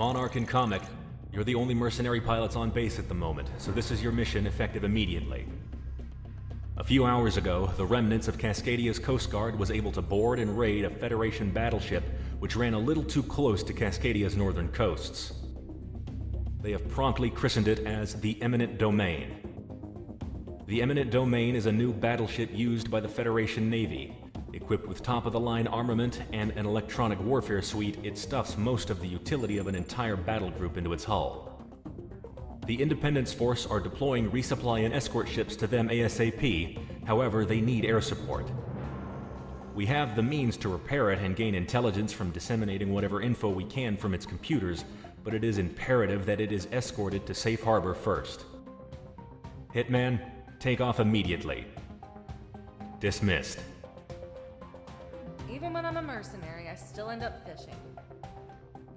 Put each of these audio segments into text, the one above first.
Monarch and Comic, you're the only mercenary pilots on base at the moment, so this is your mission effective immediately. A few hours ago, the remnants of Cascadia's Coast Guard was able to board and raid a Federation battleship which ran a little too close to Cascadia's northern coasts. They have promptly christened it as the Eminent Domain. The Eminent Domain is a new battleship used by the Federation Navy. Equipped with top-of-the-line armament and an electronic warfare suite, it stuffs most of the utility of an entire battle group into its hull. The Independence Force are deploying resupply and escort ships to them ASAP, however, they need air support. We have the means to repair it and gain intelligence from disseminating whatever info we can from its computers, but it is imperative that it is escorted to safe harbor first. Hitman, take off immediately. Dismissed. Even when I'm a mercenary, I still end up fishing.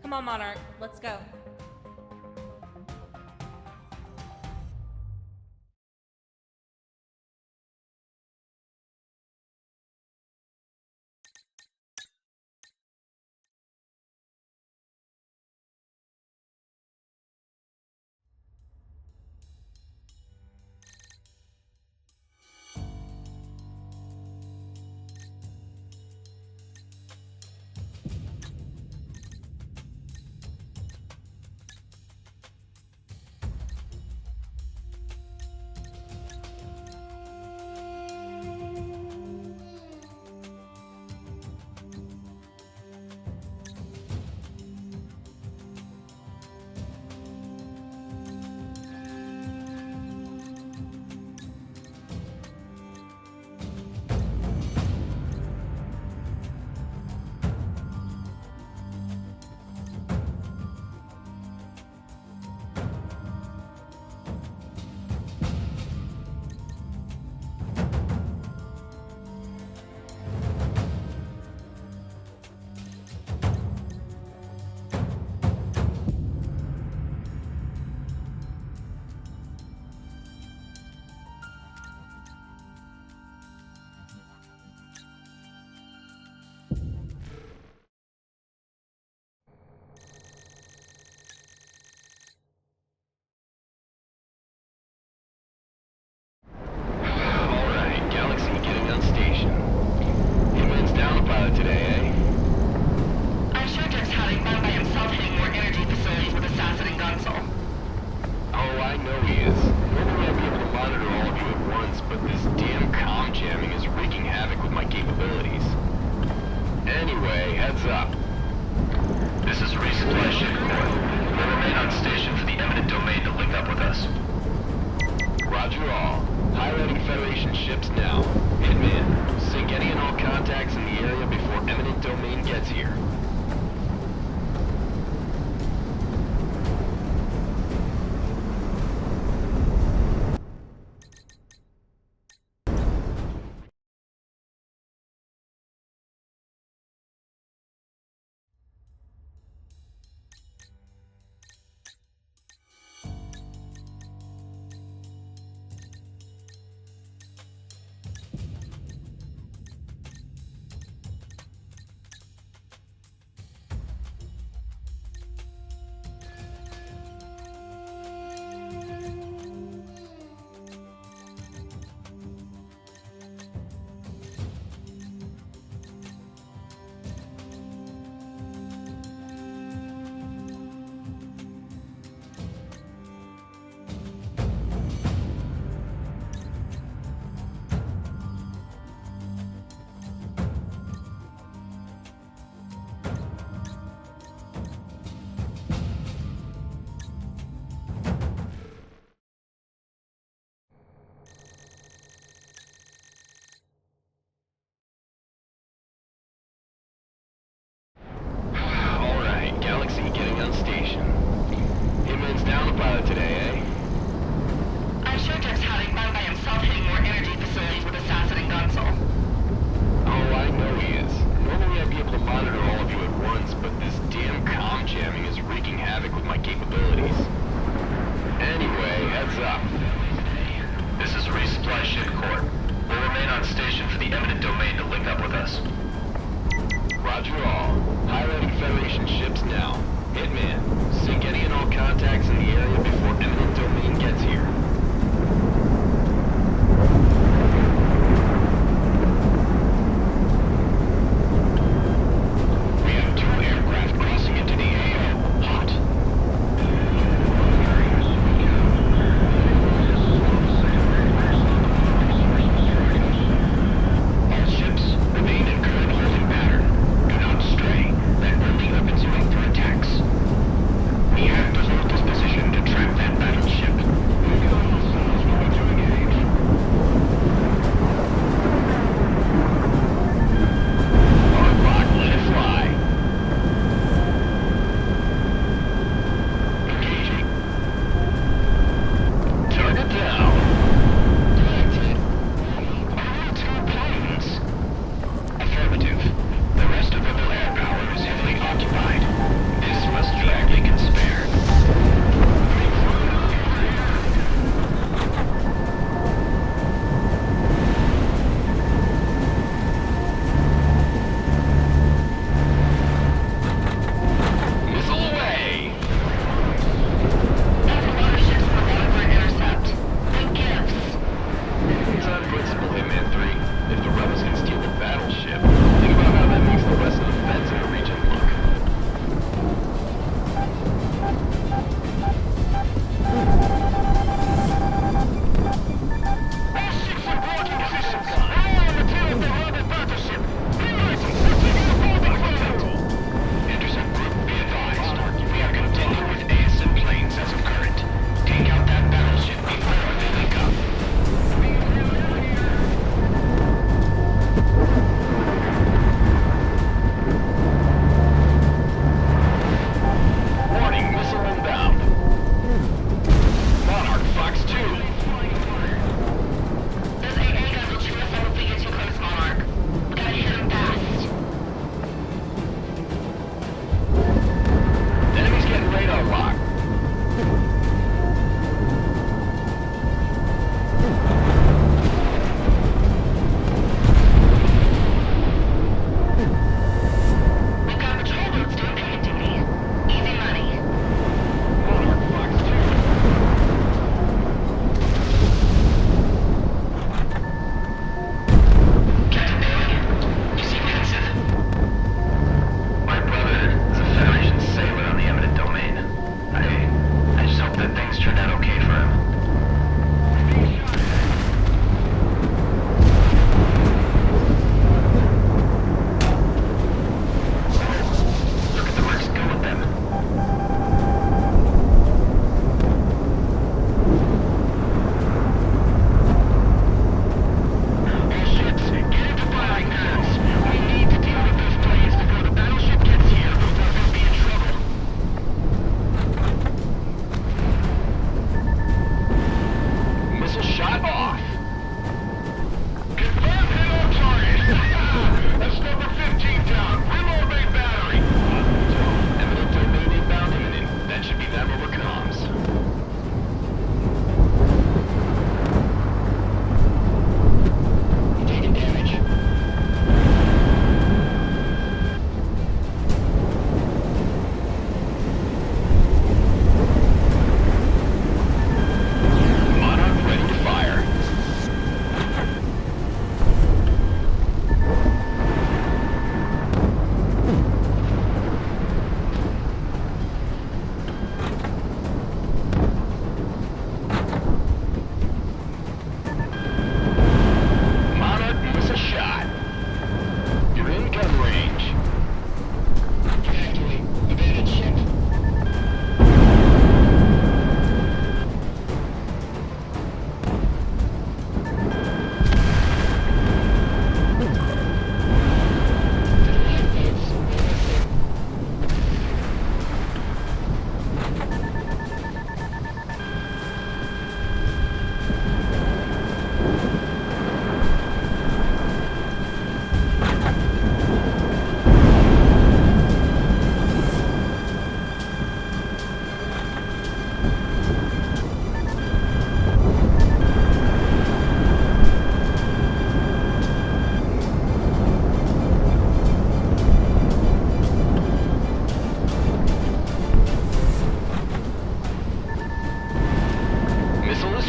Come on, Monarch, let's go. Roger all. Highlighting Federation ships now. Hitman, sync any and all contacts in the area before eminent domain gets here. We have 2 aircraft crossing into the AO. Hot. All ships remain in current holding pattern. Do not stray. Let friendly weapons await for attacks. We have preserved this position to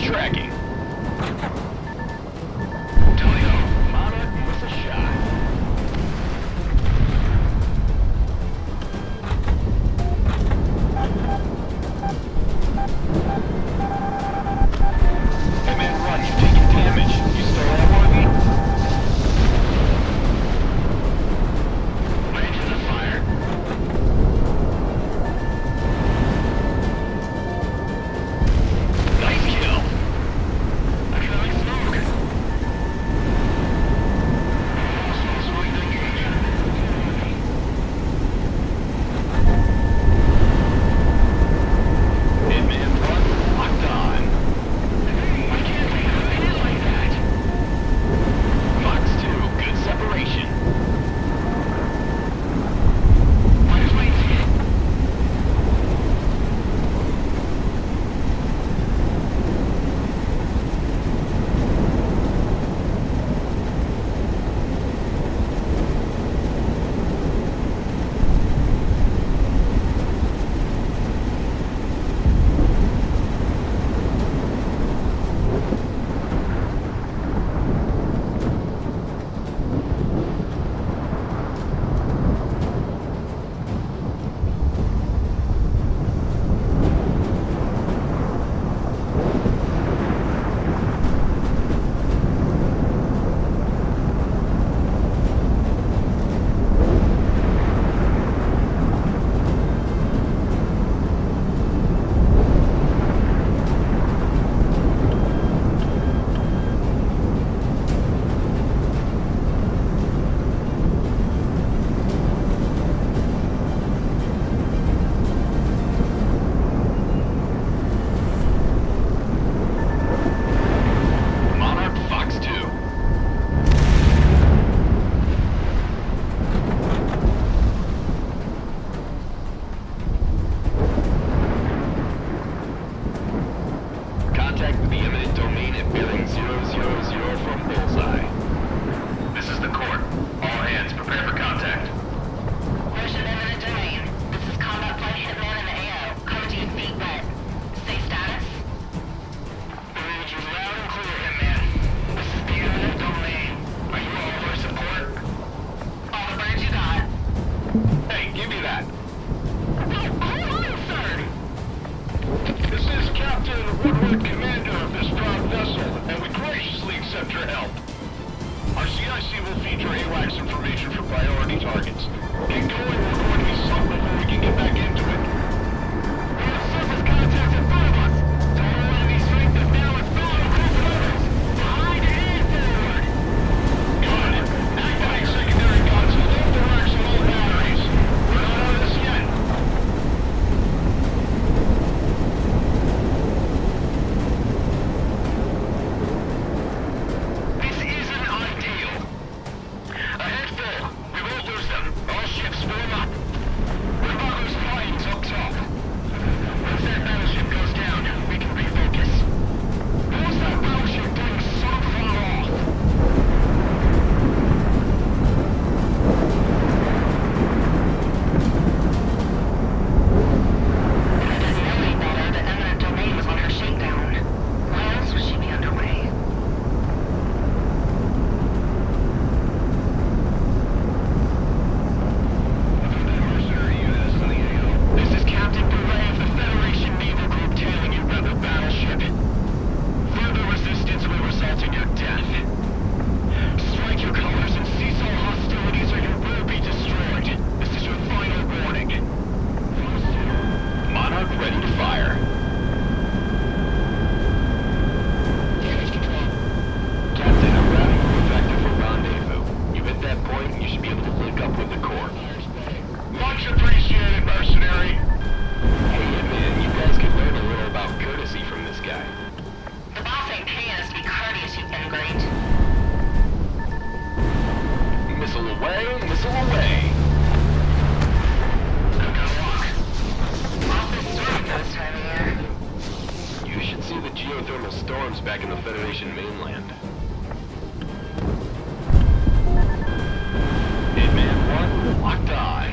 tracking. Talio, Monarch with a shot. Hey man, run, you've taken damage. You still airworthy? Range of the fire. Nice kill. I feel like smoke. Hitman run, locked on. Why can't we have it like that? Fox 2, good separation. Fire's waiting. Monarch Fox 2. Contact with the eminent domain at bearing 000 from Bullseye. This is the court. All hands, prepare for contact. Motion eminent domain. This is combat flight hitman in the AO. Coming to you feet wet. Say status. I read you loud and clear, Hitman. This is the eminent domain. Are you all for support? All the birds you got. Hey, give me that. Hold on, sir. This is Captain Woodward, commander of this proud vessel, and we graciously accept your help. Our CIC will feature AWACS information for priority targets. Get going, we're going to be sunk before we can get back into it. We have surface contact in front of us. Total enemy strength is now at 5 kilometers. Behind and forward. Got it. Activate secondary guns and load the racks on all batteries. We're not out of this yet. This isn't ideal. Ahead full. We won't lose them. All ships form up. Ravaged's flying's up top. Once that battleship goes down, we can refocus. How's that battleship getting so far off? I didn't know any better that eminent domain was on her shakedown. Why else would she be underway? Mercenary units in the AO. This is Captain Bouvet of the Federation Naval Group tailing you by the battleship. Further resistance will result in your death. Strike your colors and cease all hostilities or you will be destroyed. This is your final warning. Monarch ready to fire. Damage control. Captain, I'm routing you effective for rendezvous. You hit that point and you should be able to link up with the Corps. Much appreciated, Mercenary. Hey, man, you guys could learn a little about courtesy from this guy. The boss ain't paying us to be courteous, you ingrate. Missile away, missile away. I'm gonna walk. Office storm this time of year. You should see the geothermal storms back in the Federation mainland. Hitman 1, locked on.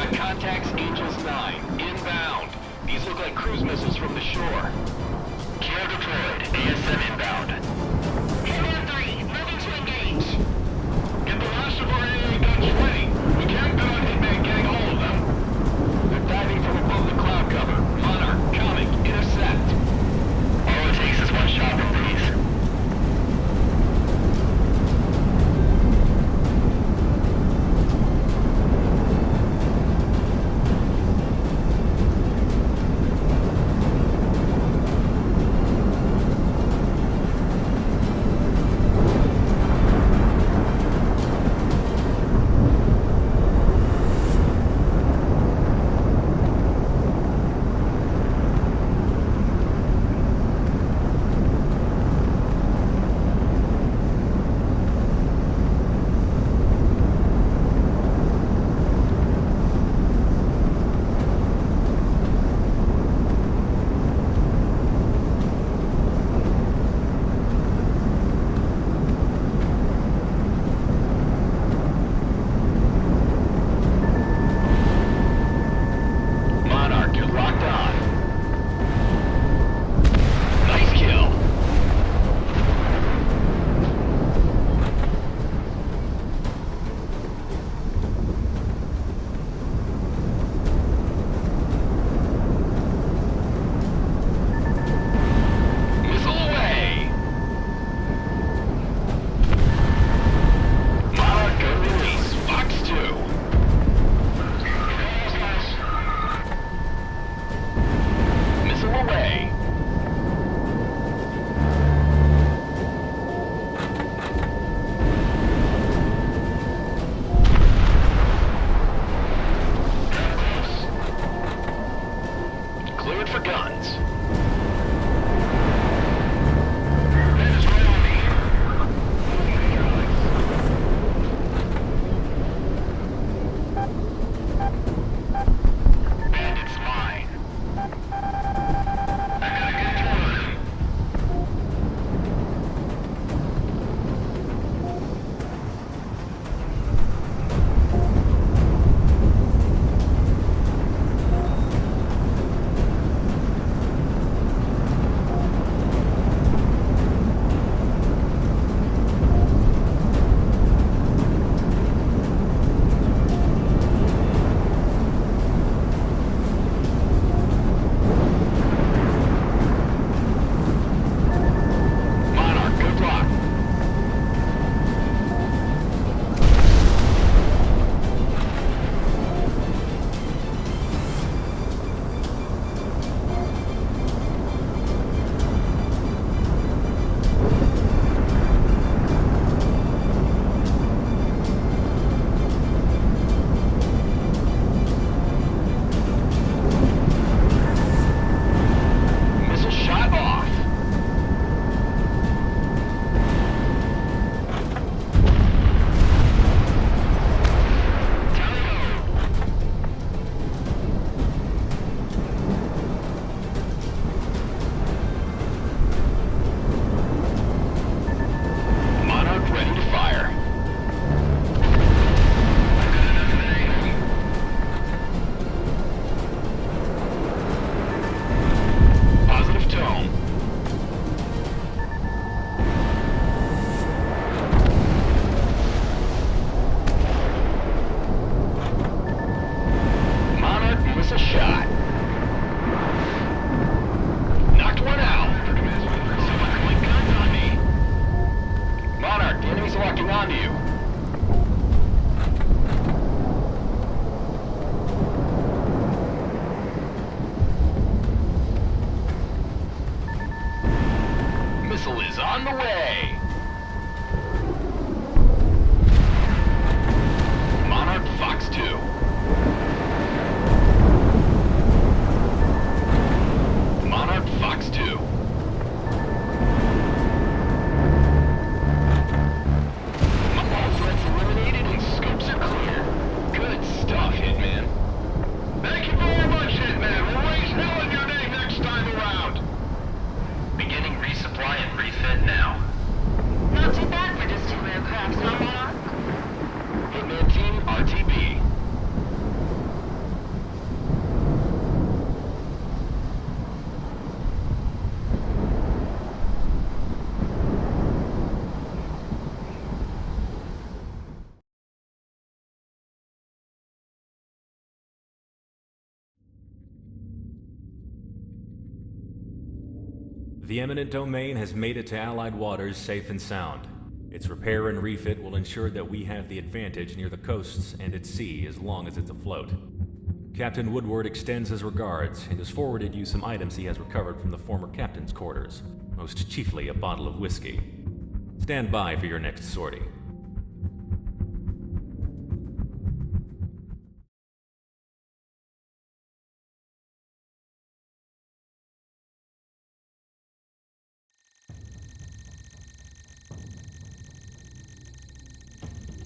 Got contacts Angels 9, inbound. These look like cruise missiles from the shore. Kilo deployed, ASM inbound. Hitman 3, moving to engage. Get the last of our AA guns ready. We can't bet on Hitman getting all of them. They're diving from above the cloud cover. Monarch, coming, intercept. All it takes is one shot from these. The eminent domain has made it to Allied waters safe and sound. Its repair and refit will ensure that we have the advantage near the coasts and at sea as long as it's afloat. Captain Woodward extends his regards and has forwarded you some items he has recovered from the former captain's quarters, most chiefly a bottle of whiskey. Stand by for your next sortie.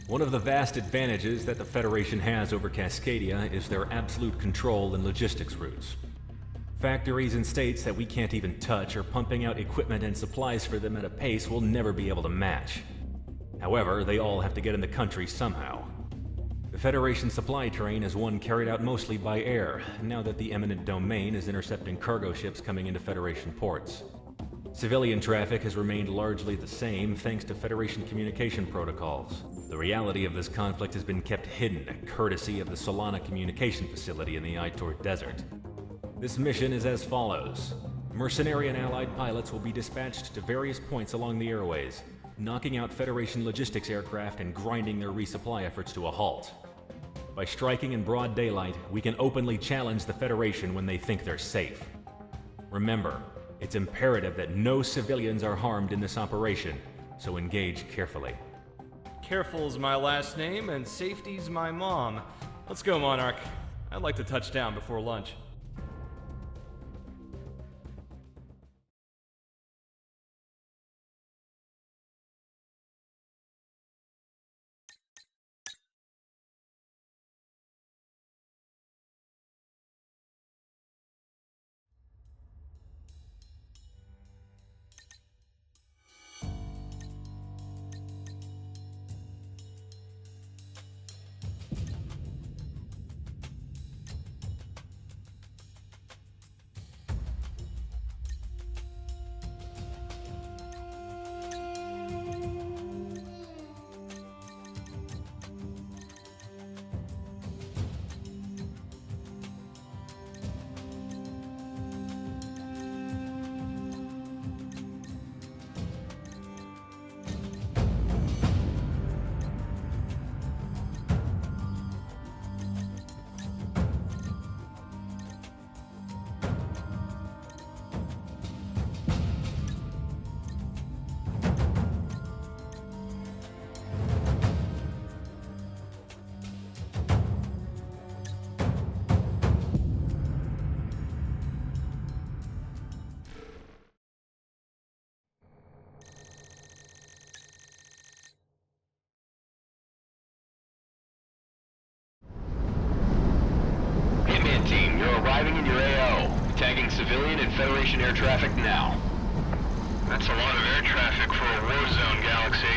One of the vast advantages that the Federation has over Cascadia is their absolute control and logistics routes. Factories and states that we can't even touch are pumping out equipment and supplies for them at a pace we'll never be able to match. However, they all have to get in the country somehow. The Federation supply train is one carried out mostly by air, now that the eminent domain is intercepting cargo ships coming into Federation ports. Civilian traffic has remained largely the same thanks to Federation communication protocols. The reality of this conflict has been kept hidden, courtesy of the Solana communication facility in the Aitor Desert. This mission is as follows. Mercenary and Allied pilots will be dispatched to various points along the airways, knocking out Federation logistics aircraft and grinding their resupply efforts to a halt. By striking in broad daylight, we can openly challenge the Federation when they think they're safe. Remember, it's imperative that no civilians are harmed in this operation, so engage carefully. Careful's my last name, and safety's my mom. Let's go, Monarch. I'd like to touch down before lunch. Arriving in your AO. Tagging civilian and Federation air traffic now. That's a lot of air traffic for a war zone, Galaxy.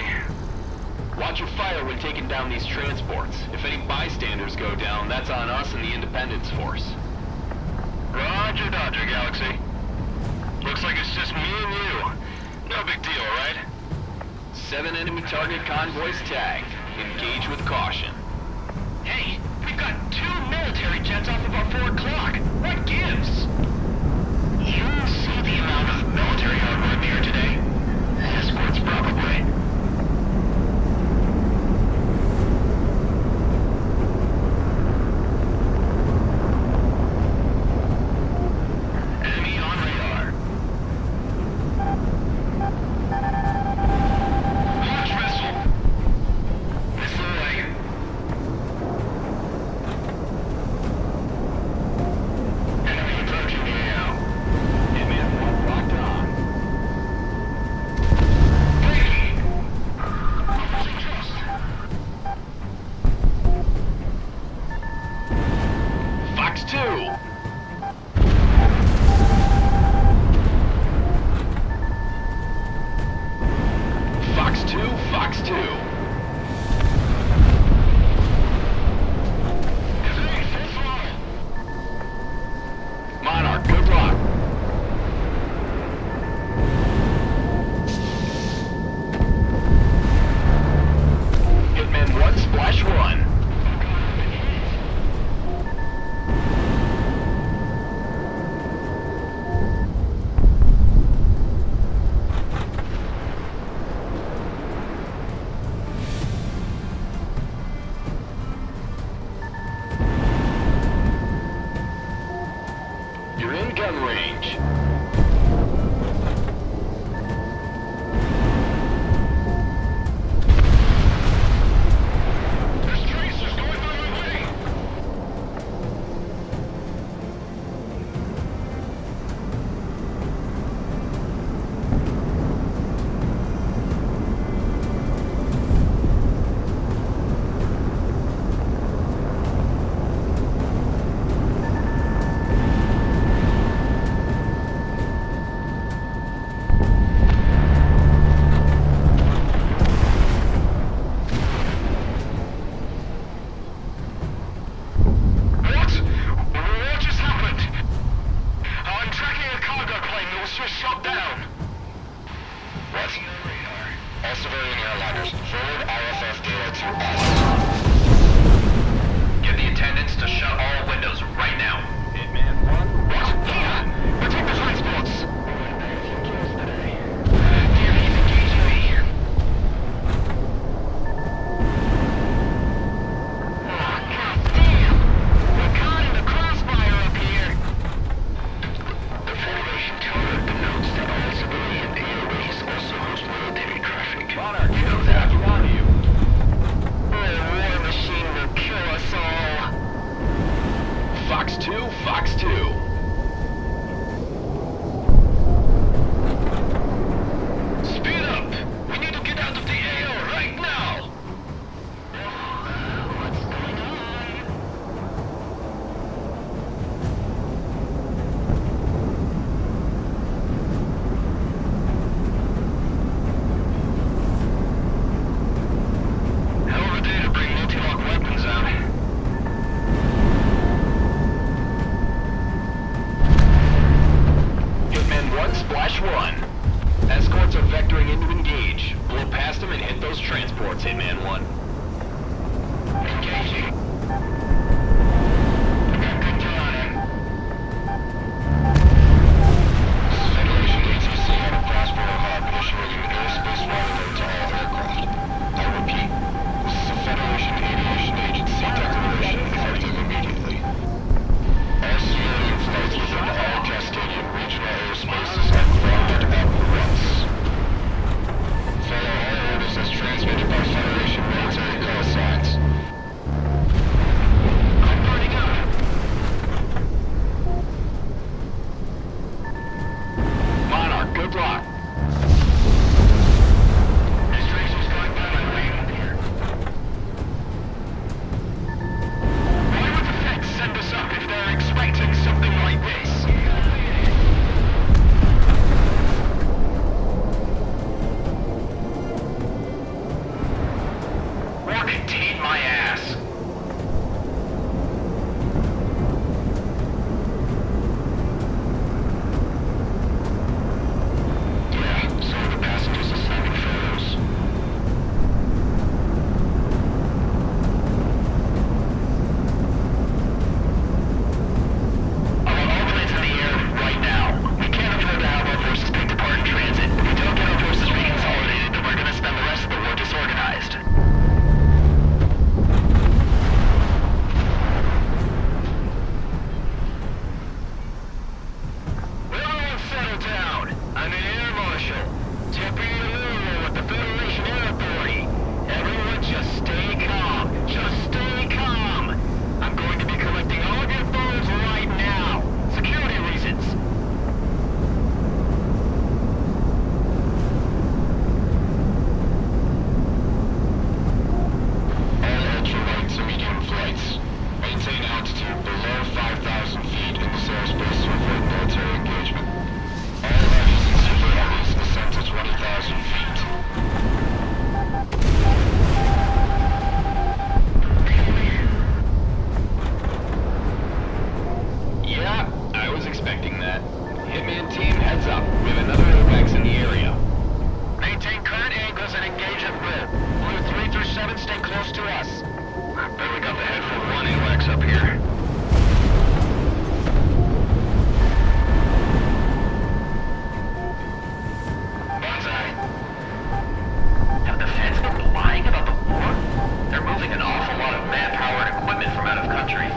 Watch your fire when taking down these transports. If any bystanders go down, that's on us and the Independence Force. Roger, Dodger, Galaxy. Looks like it's just me and you. No big deal, right? 7 enemy target convoys tagged. Engage with caution. Hey, we've got 2 military jets off of our 4 o'clock. What gives? You see the amount of military hardware in the air today? Escorts, probably. Enemy on radar. Launch missile. Missile away. within gun range. There's tracers going the other way. What just happened? I'm tracking a cargo plane that was just shot down. What? All civilian airliners, forward IFF data to us. Get the attendants to shut all windows right now. Hitman 1. What? Yeah. Protect the transports. Here, he's engaging me. Oh, God damn! We're caught in the crossfire up here. The Federation tower denotes that all civilian airways also host military traffic. Monarch, you know that. On you. The war machine will kill us all. Fox 2, Fox 2. Speed up! We need to get out of the AO right now! What's going on? Hell of a day to bring multi-lock weapons out. Hitman 1, Splash 1. Escorts are vectoring into engage. Blow past them and hit those transports, Hitman 1. Engaging. Got good kill on him. This is Federation ATC out of Prospero Hub, issuing an airspace warning to all aircraft. I repeat, this is a Federation Aviation Agency declaration effective immediately. All civilian flights within all Cascadian regional airspaces are grounded at once. Follow all orders as transmitted by Federation military call signs. I'm burning up. Monarch, good luck. There's tracers going by my way up here. Why would the Feds send us up if they're expecting something like this? Or contain my ass. Yeah, some of the passengers are snapping photos. I want all planes in the air right now. We can't afford to have our forces picked apart in transit. If we don't get our forces reconsolidated, then we're gonna spend the rest of the war disorganized. Everyone settle down. I'm the Air Marshal. Deputy Lulu with the Federation Air Authority. Everyone just stay calm. Just stay calm. I'm going to be collecting all of your phones right now. Security reasons. All ultralight to medium flights. Maintain altitude below 5,000 feet in this airspace to avoid military engagement. All heavies and super heavies ascend to 20,000 feet. Yeah, I was expecting that. Hitman team, heads up. We have another AWACS in the area. Maintain current angles and engage at will. Blue 3 through 7, stay close to us. I bet we got the head for 1 AWACS up here. Banzai. Have the Feds been lying about the war? They're moving an awful lot of manpower and equipment from out of country.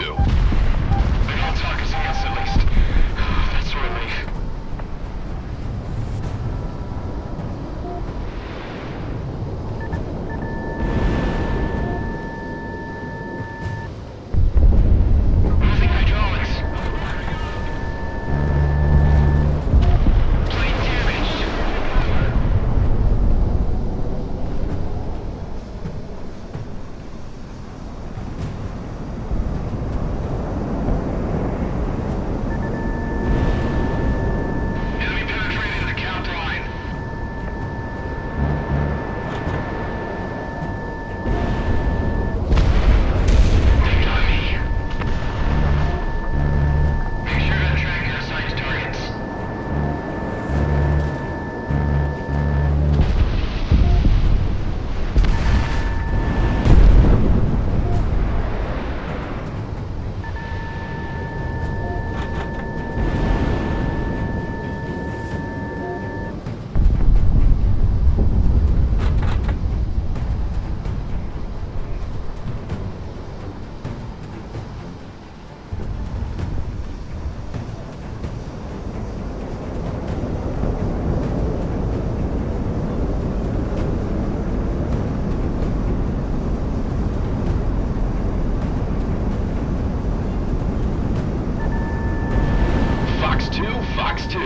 2. They're all targeting us at least. That's a relief. Losing hydraulics. Plane damaged. Enemy penetrating the count line. They got me. Make sure to track your assigned targets. Fox 2, Fox 2.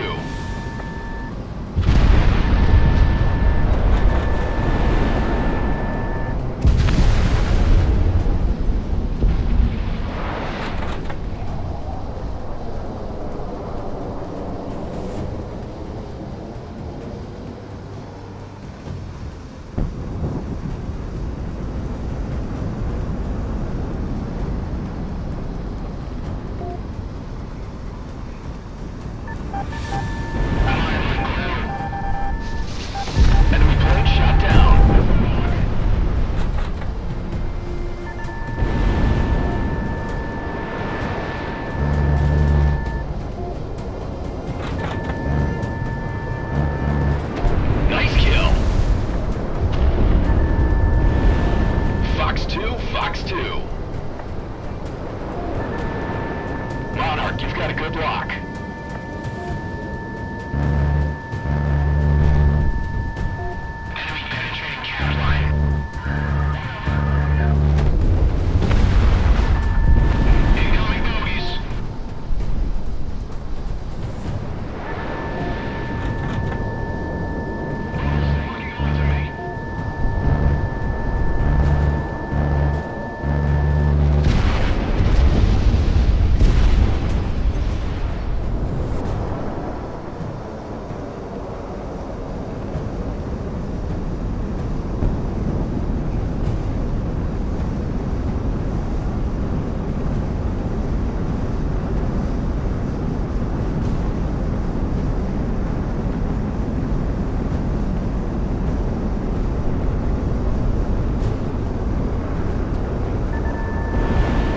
Enemy plane shot down. Nice kill. Fox 2, Fox 2. Monarch, you've got a good lock. Enemy penetrating cap line. Incoming bogeys. Locking onto me.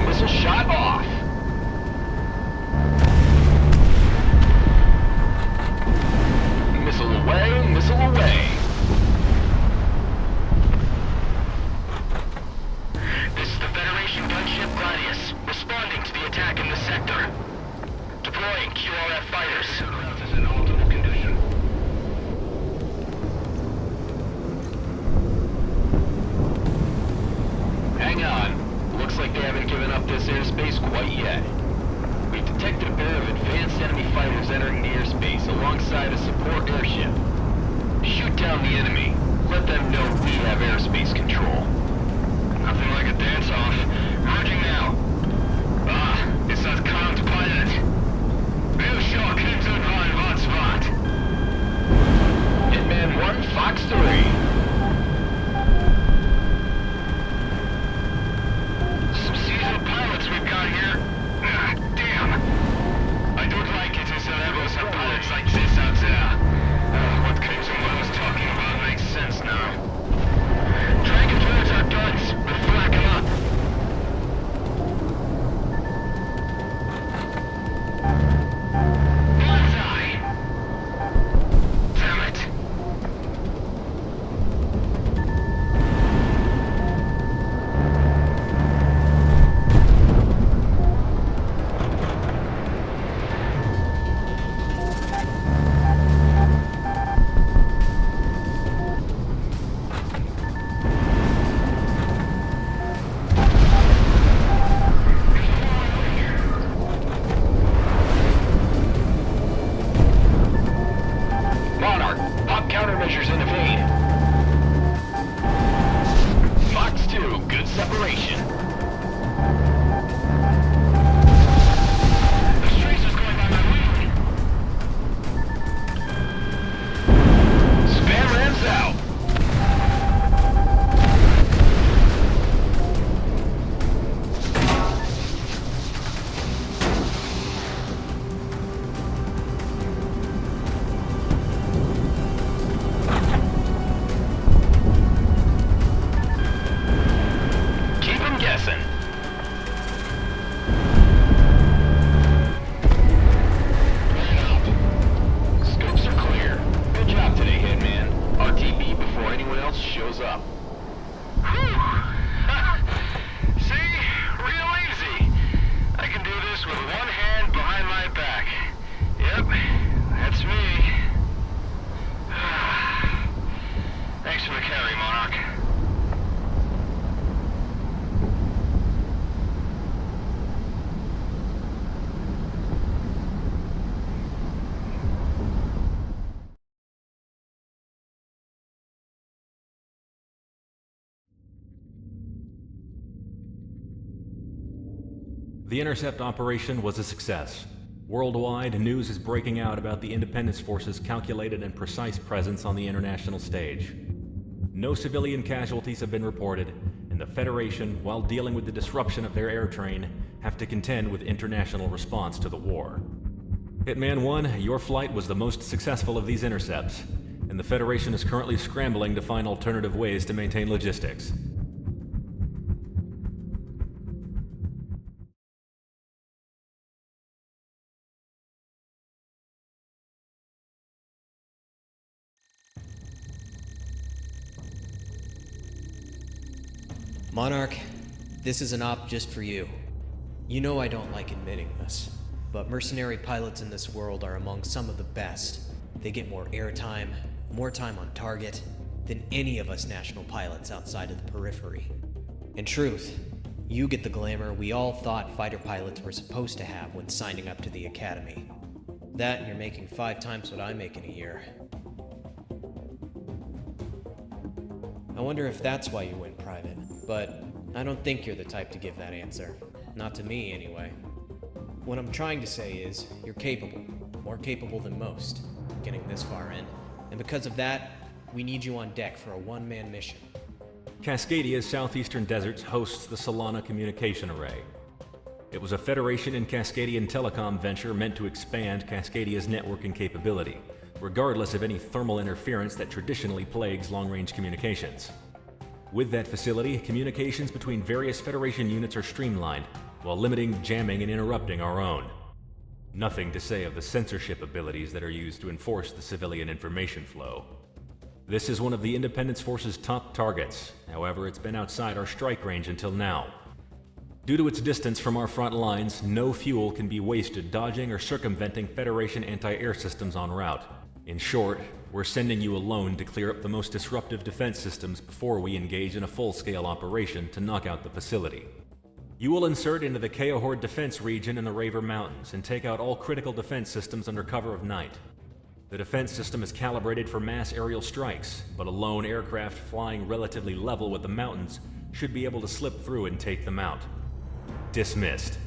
Missile shot off. Missile away, missile away. This is the Federation gunship Gladius, responding to the attack in the sector. Deploying QRF fighters. Aircraft is in optimal condition. Hang on. Looks like they haven't given up this airspace quite yet. We've detected a pair of advanced enemy fighters entering the airspace alongside a support airship. Shoot down the enemy. Let them know we have airspace control. Nothing like a dance-off. Merging now. It's that command pilot. Real shock into Van Watsvat. Hitman 1, Fox 3. Some seasoned pilots we've got here. Damn. I don't like it as there ever some pilots like this out there. What Crimson One was talking about makes sense now. Drag it towards our guns. We'll flak them up. this with one hand behind my back. Yep, that's me. Thanks for the carry, Monarch. The intercept operation was a success. Worldwide, news is breaking out about the Independence Force's calculated and precise presence on the international stage. No civilian casualties have been reported, and the Federation, while dealing with the disruption of their air train, have to contend with international response to the war. Hitman 1, your flight was the most successful of these intercepts, and the Federation is currently scrambling to find alternative ways to maintain logistics. Monarch, this is an op just for you. You know I don't like admitting this, but mercenary pilots in this world are among some of the best. They get more airtime, more time on target, than any of us national pilots outside of the periphery. In truth, you get the glamour we all thought fighter pilots were supposed to have when signing up to the academy. That and you're making 5 times what I make in a year. I wonder if that's why you went private, but I don't think you're the type to give that answer. Not to me, anyway. What I'm trying to say is, you're capable. More capable than most, getting this far in. And because of that, we need you on deck for a one-man mission. Cascadia's southeastern deserts hosts the Solana Communication Array. It was a Federation and Cascadian telecom venture meant to expand Cascadia's networking capability, regardless of any thermal interference that traditionally plagues long-range communications. With that facility, communications between various Federation units are streamlined, while limiting jamming and interrupting our own. Nothing to say of the censorship abilities that are used to enforce the civilian information flow. This is one of the Independence Force's top targets. However, it's been outside our strike range until now. Due to its distance from our front lines, no fuel can be wasted dodging or circumventing Federation anti-air systems en route. In short, we're sending you alone to clear up the most disruptive defense systems before we engage in a full-scale operation to knock out the facility. You will insert into the Keohord defense region in the Raver Mountains and take out all critical defense systems under cover of night. The defense system is calibrated for mass aerial strikes, but a lone aircraft flying relatively level with the mountains should be able to slip through and take them out. Dismissed.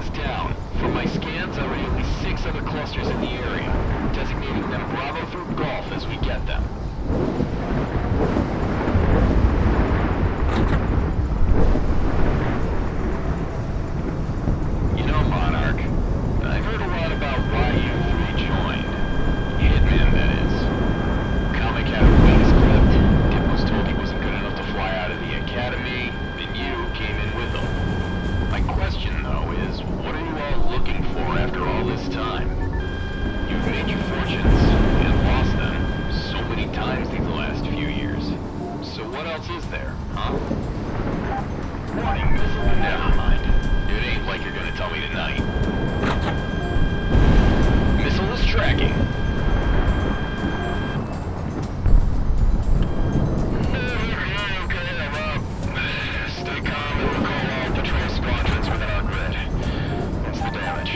is down. From my scans, there are at least 6 other clusters in the area, designating them Bravo through Golf as we get them. You know, Monarch, I've heard a lot about why you've rejoined. Hitman, that is. Comic had her wings clipped. Dip was told he wasn't good enough to fly out of the academy, and you came in with him. My question, though, is what are you all looking for after all this time? You've made your fortunes, and lost them, so many times these last few years. So what else is there, huh? Warning, missile. Never mind. It ain't like you're gonna tell me tonight. Missile is tracking. Okay, I'm up. Stay calm and recall all patrol squadrons within our grid. What's the damage?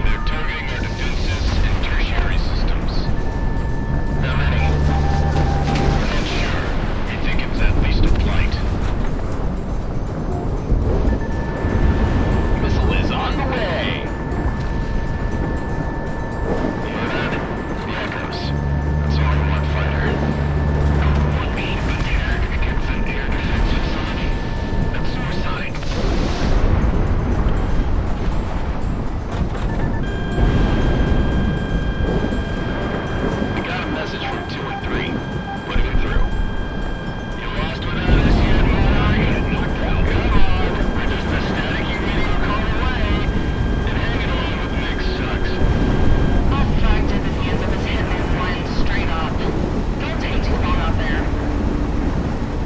They're targeting our defenses and tertiary systems. How many? Not sure. We think it's at least a flight. Missile is on the way! You hear that? The echoes. That's only one fighter. One being attacked against an air defense facility. That's suicide. I got a message from 2 and 3. Putting it through. You lost without us yet, Monarch? Knocked out. Come on. We're just a staticky radio call away. And hanging on with Nick sucks. I'll find in the hands of his hitman one straight up. Don't take too long out there.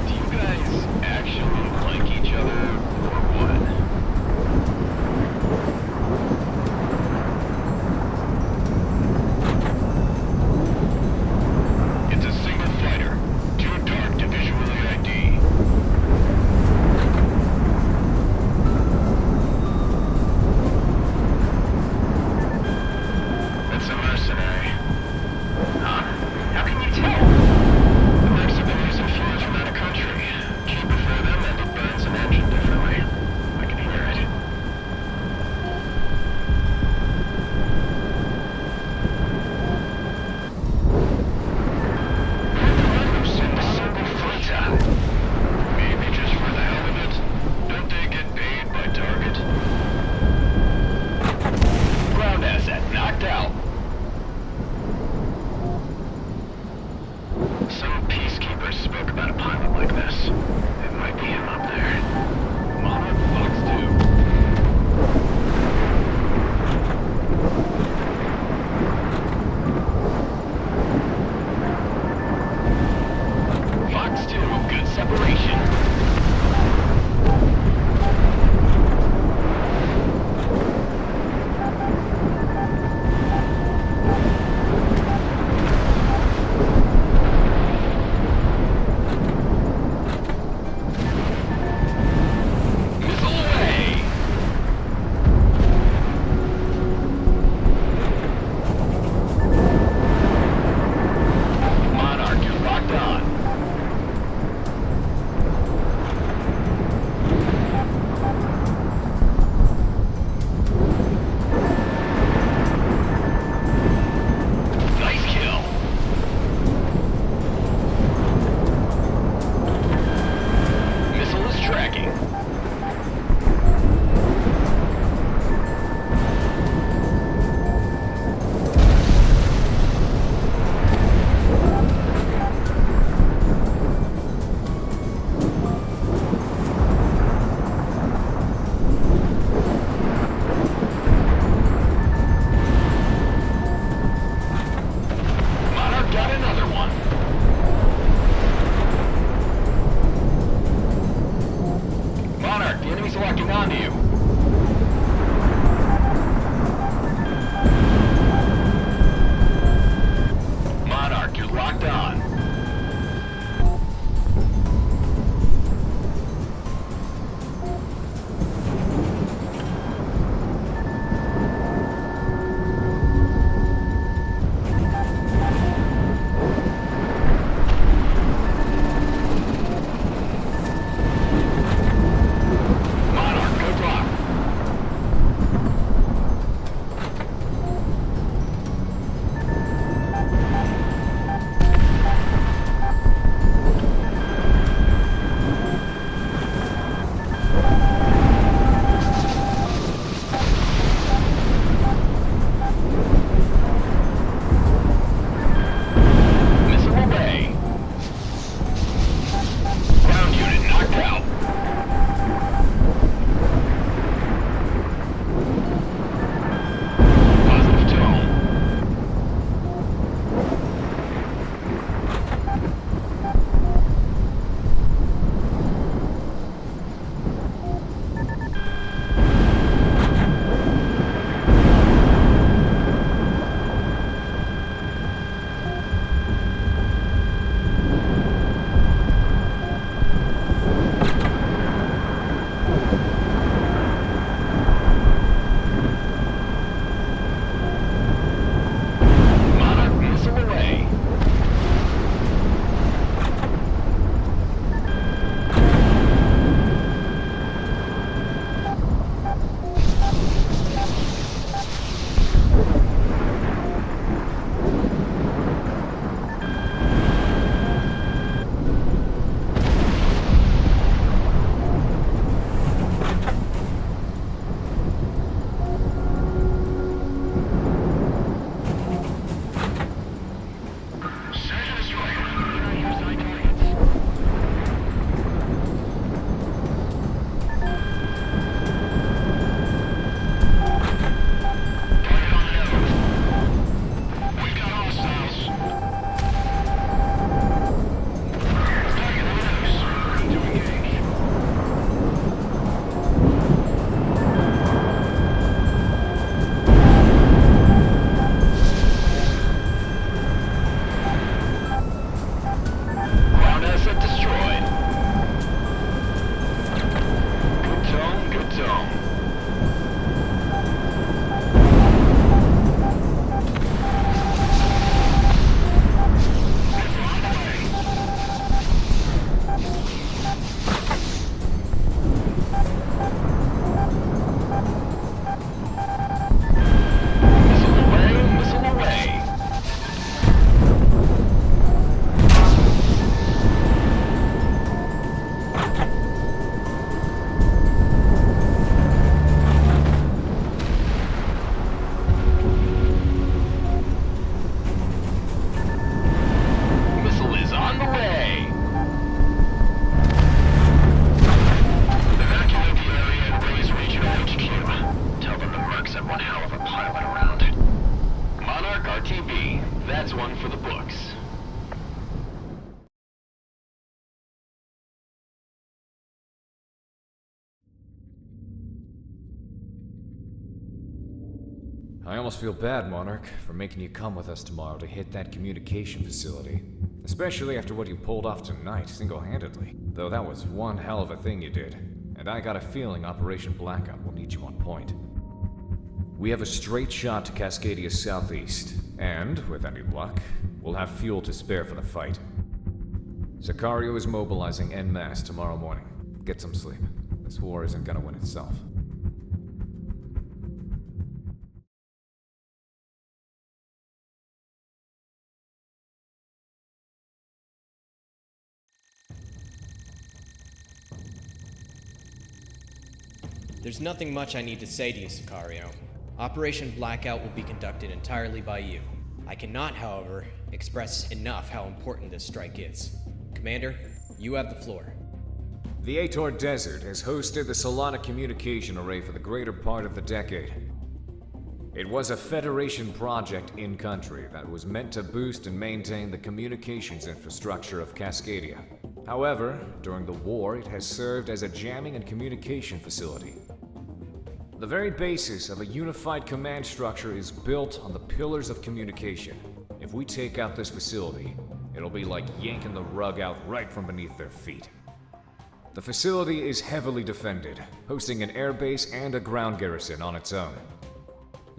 Do you guys actually like each other, or what? It's a single fighter. Too dark to visually ID. That's a mercenary. Huh? How can you tell? The mechs have been using fuels from out of country. Cheaper for them, and it burns an engine differently. I can hear it. Send a single fighter. Maybe just for the hell of it. Don't they get paid by target? Ground asset knocked out. Some peacekeepers spoke about a pilot like this. It might be him up there. Monarch Fox 2. Fox 2, good separation. Missile away! Monarch, you're locked on. Nice kill. Missile is tracking. Monarch got another one. Monarch, the enemy's locking onto you. Monarch, you're locked on. Monarch, good luck. I almost feel bad, Monarch, for making you come with us tomorrow to hit that communication facility. Especially after what you pulled off tonight, single-handedly. Though that was one hell of a thing you did. And I got a feeling Operation Blackout will need you on point. We have a straight shot to Cascadia's southeast, and, with any luck, we'll have fuel to spare for the fight. Sicario is mobilizing en masse tomorrow morning. Get some sleep. This war isn't gonna win itself. There's nothing much I need to say to you, Sicario. Operation Blackout will be conducted entirely by you. I cannot, however, express enough how important this strike is. Commander, you have the floor. The Ator Desert has hosted the Solana communication array for the greater part of the decade. It was a Federation project in-country that was meant to boost and maintain the communications infrastructure of Cascadia. However, during the war, it has served as a jamming and communication facility. The very basis of a unified command structure is built on the pillars of communication. If we take out this facility, it'll be like yanking the rug out right from beneath their feet. The facility is heavily defended, hosting an airbase and a ground garrison on its own.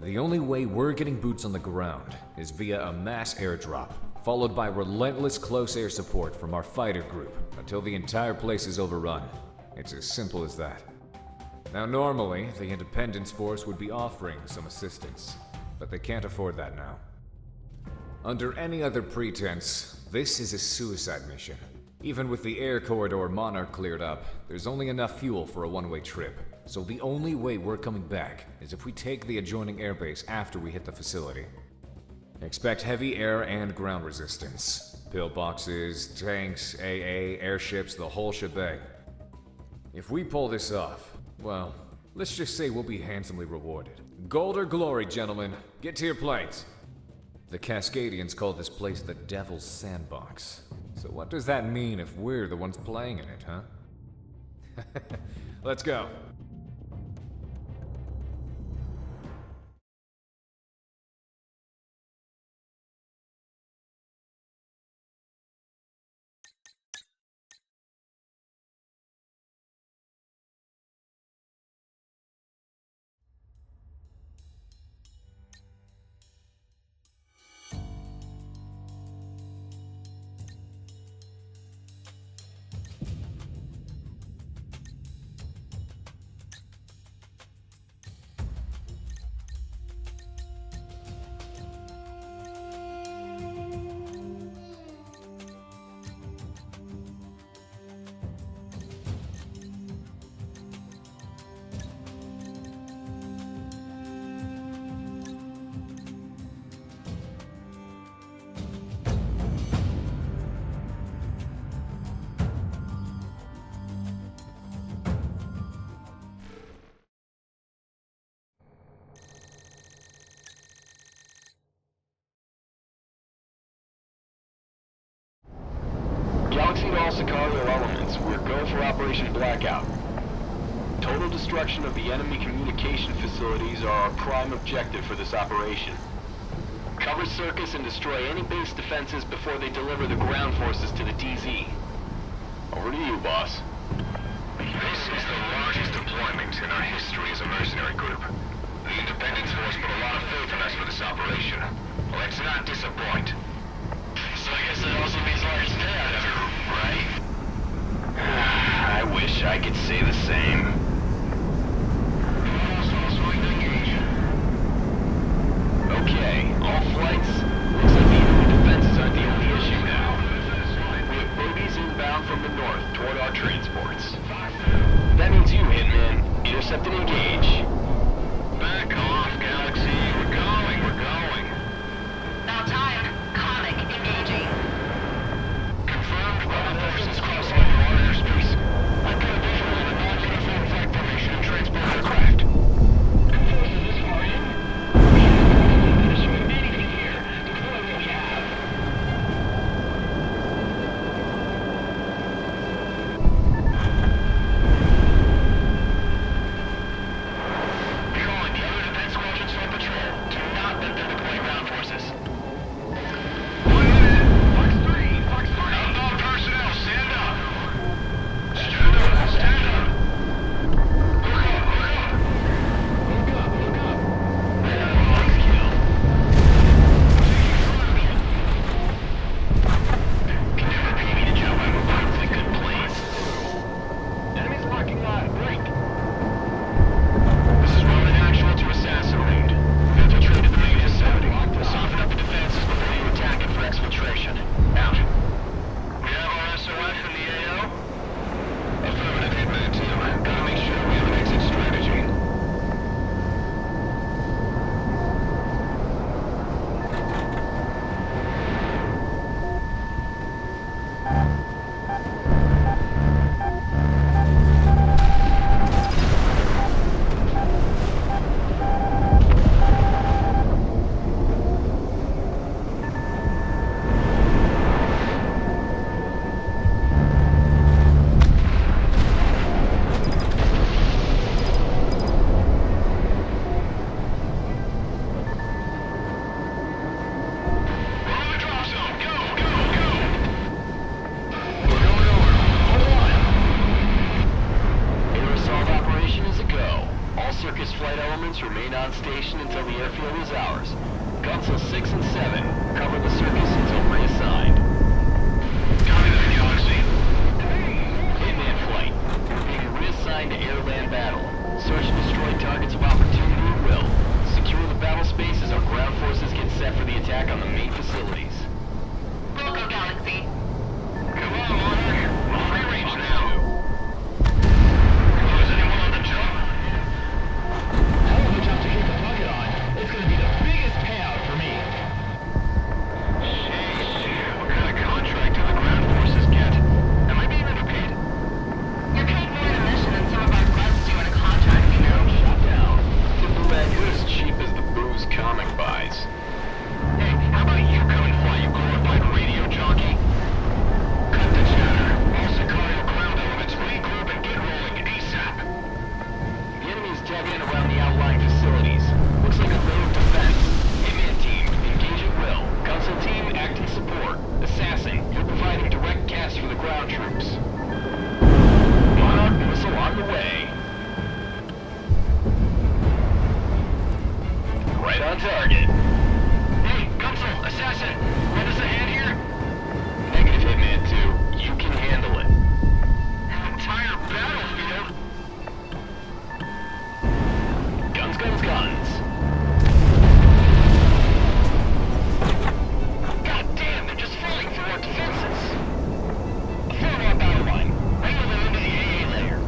The only way we're getting boots on the ground is via a mass airdrop, followed by relentless close air support from our fighter group until the entire place is overrun. It's as simple as that. Now normally, the Independence Force would be offering some assistance, but they can't afford that now. Under any other pretense, this is a suicide mission. Even with the air corridor Monarch cleared up, there's only enough fuel for a one-way trip. So the only way we're coming back is if we take the adjoining airbase after we hit the facility. Expect heavy air and ground resistance. Pillboxes, tanks, AA, airships, the whole shebang. If we pull this off, well, let's just say we'll be handsomely rewarded. Gold or glory, gentlemen. Get to your planes. The Cascadians call this place the Devil's Sandbox. So what does that mean if we're the ones playing in it, huh? Let's go. Galaxy to all Sicario elements, we're go for Operation Blackout. Total destruction of the enemy communication facilities are our prime objective for this operation. Cover Circus and destroy any base defenses before they deliver the ground forces to the DZ. Over to you, boss. This is the largest deployment in our history as a mercenary group. The Independence Force put a lot of faith in us for this operation. Let's not disappoint. So I guess that also means large payout, right? I wish I could say the same. Okay, all flights. Looks like the enemy defenses aren't the only issue now. We have bogies inbound from the north toward our transports. That means you, Hitman. Intercept and engage. Back off, Galaxy. We're going. About time. Comic engaging. Confirmed. Rebel forces crossing our airspace. I've got a visual on a non-uniform parking lot. Great. This is Roman Actual to Assassin Raid. We've infiltrated the main facility. Soften up the defenses before you attack it for exfiltration. Out. We have our SOS from the AO? Affirmative, Hitman 2. Gotta make sure we have an exit strategy. Remain on station until the airfield is ours. Console 6 and 7, cover the circus until reassigned. Copy that, Galaxy. Hitman flight. We're being reassigned to air-land battle. Search and destroy targets of opportunity at will. Secure the battle space as our ground forces get set for the attack on the main facilities. We'll go, Galaxy. Come on, Monarch. We're free range now. Is anyone on the job? Hell of a job to keep the bucket on. It's gonna be the biggest payout for me. Jeez, what kind of contract do the ground forces get? Am I being underpaid? You're paid more in a mission than some of our grubs do in a contract, you know? Shut down. Diplomat, you're as cheap as the booze comic buys. Hey, how about you come and fly, you glorified radio jockey? Cut the chatter. All Sicario ground elements regroup and get rolling ASAP. The enemy is dug in around the outlying facilities. Looks like a layer of defense. Hitman team, engage at will. Console team, act in support. Assassin, you're providing direct gas for the ground troops. Monarch missile on the way. Right on target. Hey, Console, Assassin, lend us a hand here? Negative, Hitman 2. You can handle it. An entire battlefield? Guns, guns, guns. God damn, they're just falling through our defenses. Affirm our battle line. Wrangle them into the AA layer.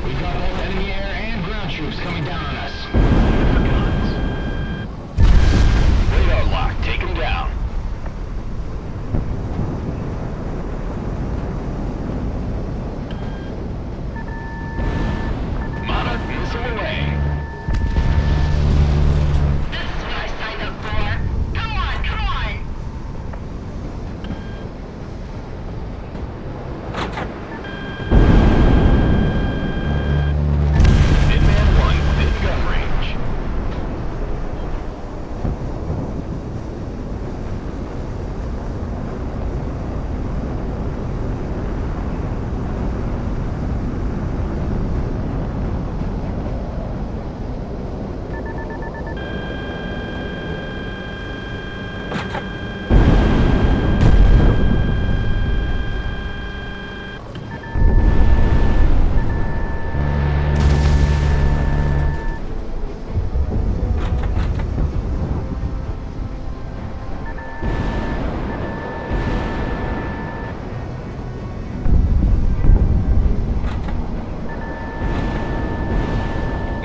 We've got both enemy air and ground troops coming down on us. Radar lock, take him down. Monarch missile away. This is what I signed up for. Come on, come on! Hitman 1 within gun range.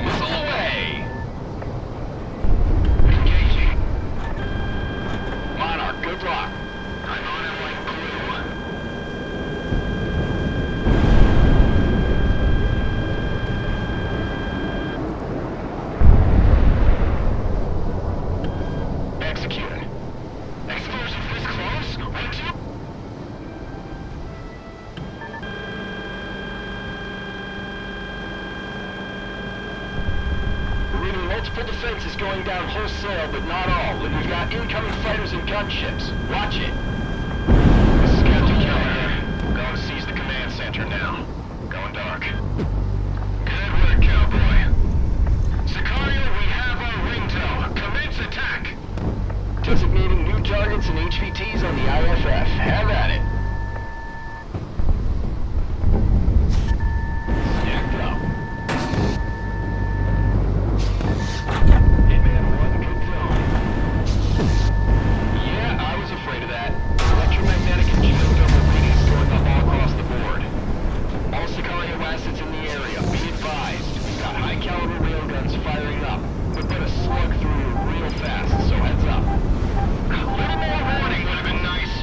Missile away. Engaging. Monarch, good luck. I'm on it like glue. Executed. Explosion this close? 1, 2. We're reading multiple defenses going down wholesale, but not all. And we've got incoming fighters and gunships. Watch it. This is Captain Keller. Going to seize the command center now. Going dark. Good work, cowboy. Sicario, we have our ringtail. Commence attack. Designating new Move targets and HVTs on the IFF. Have at it. Stacked up. Hitman 1, good zone. Yeah, I was afraid of that. Electromagnetic and geothermal readings going up all across the board. All Sicario assets in the area, be advised. We've got high-caliber railguns firing up. We'll put a slug through you real fast, so heads up. A little more warning would have been nice.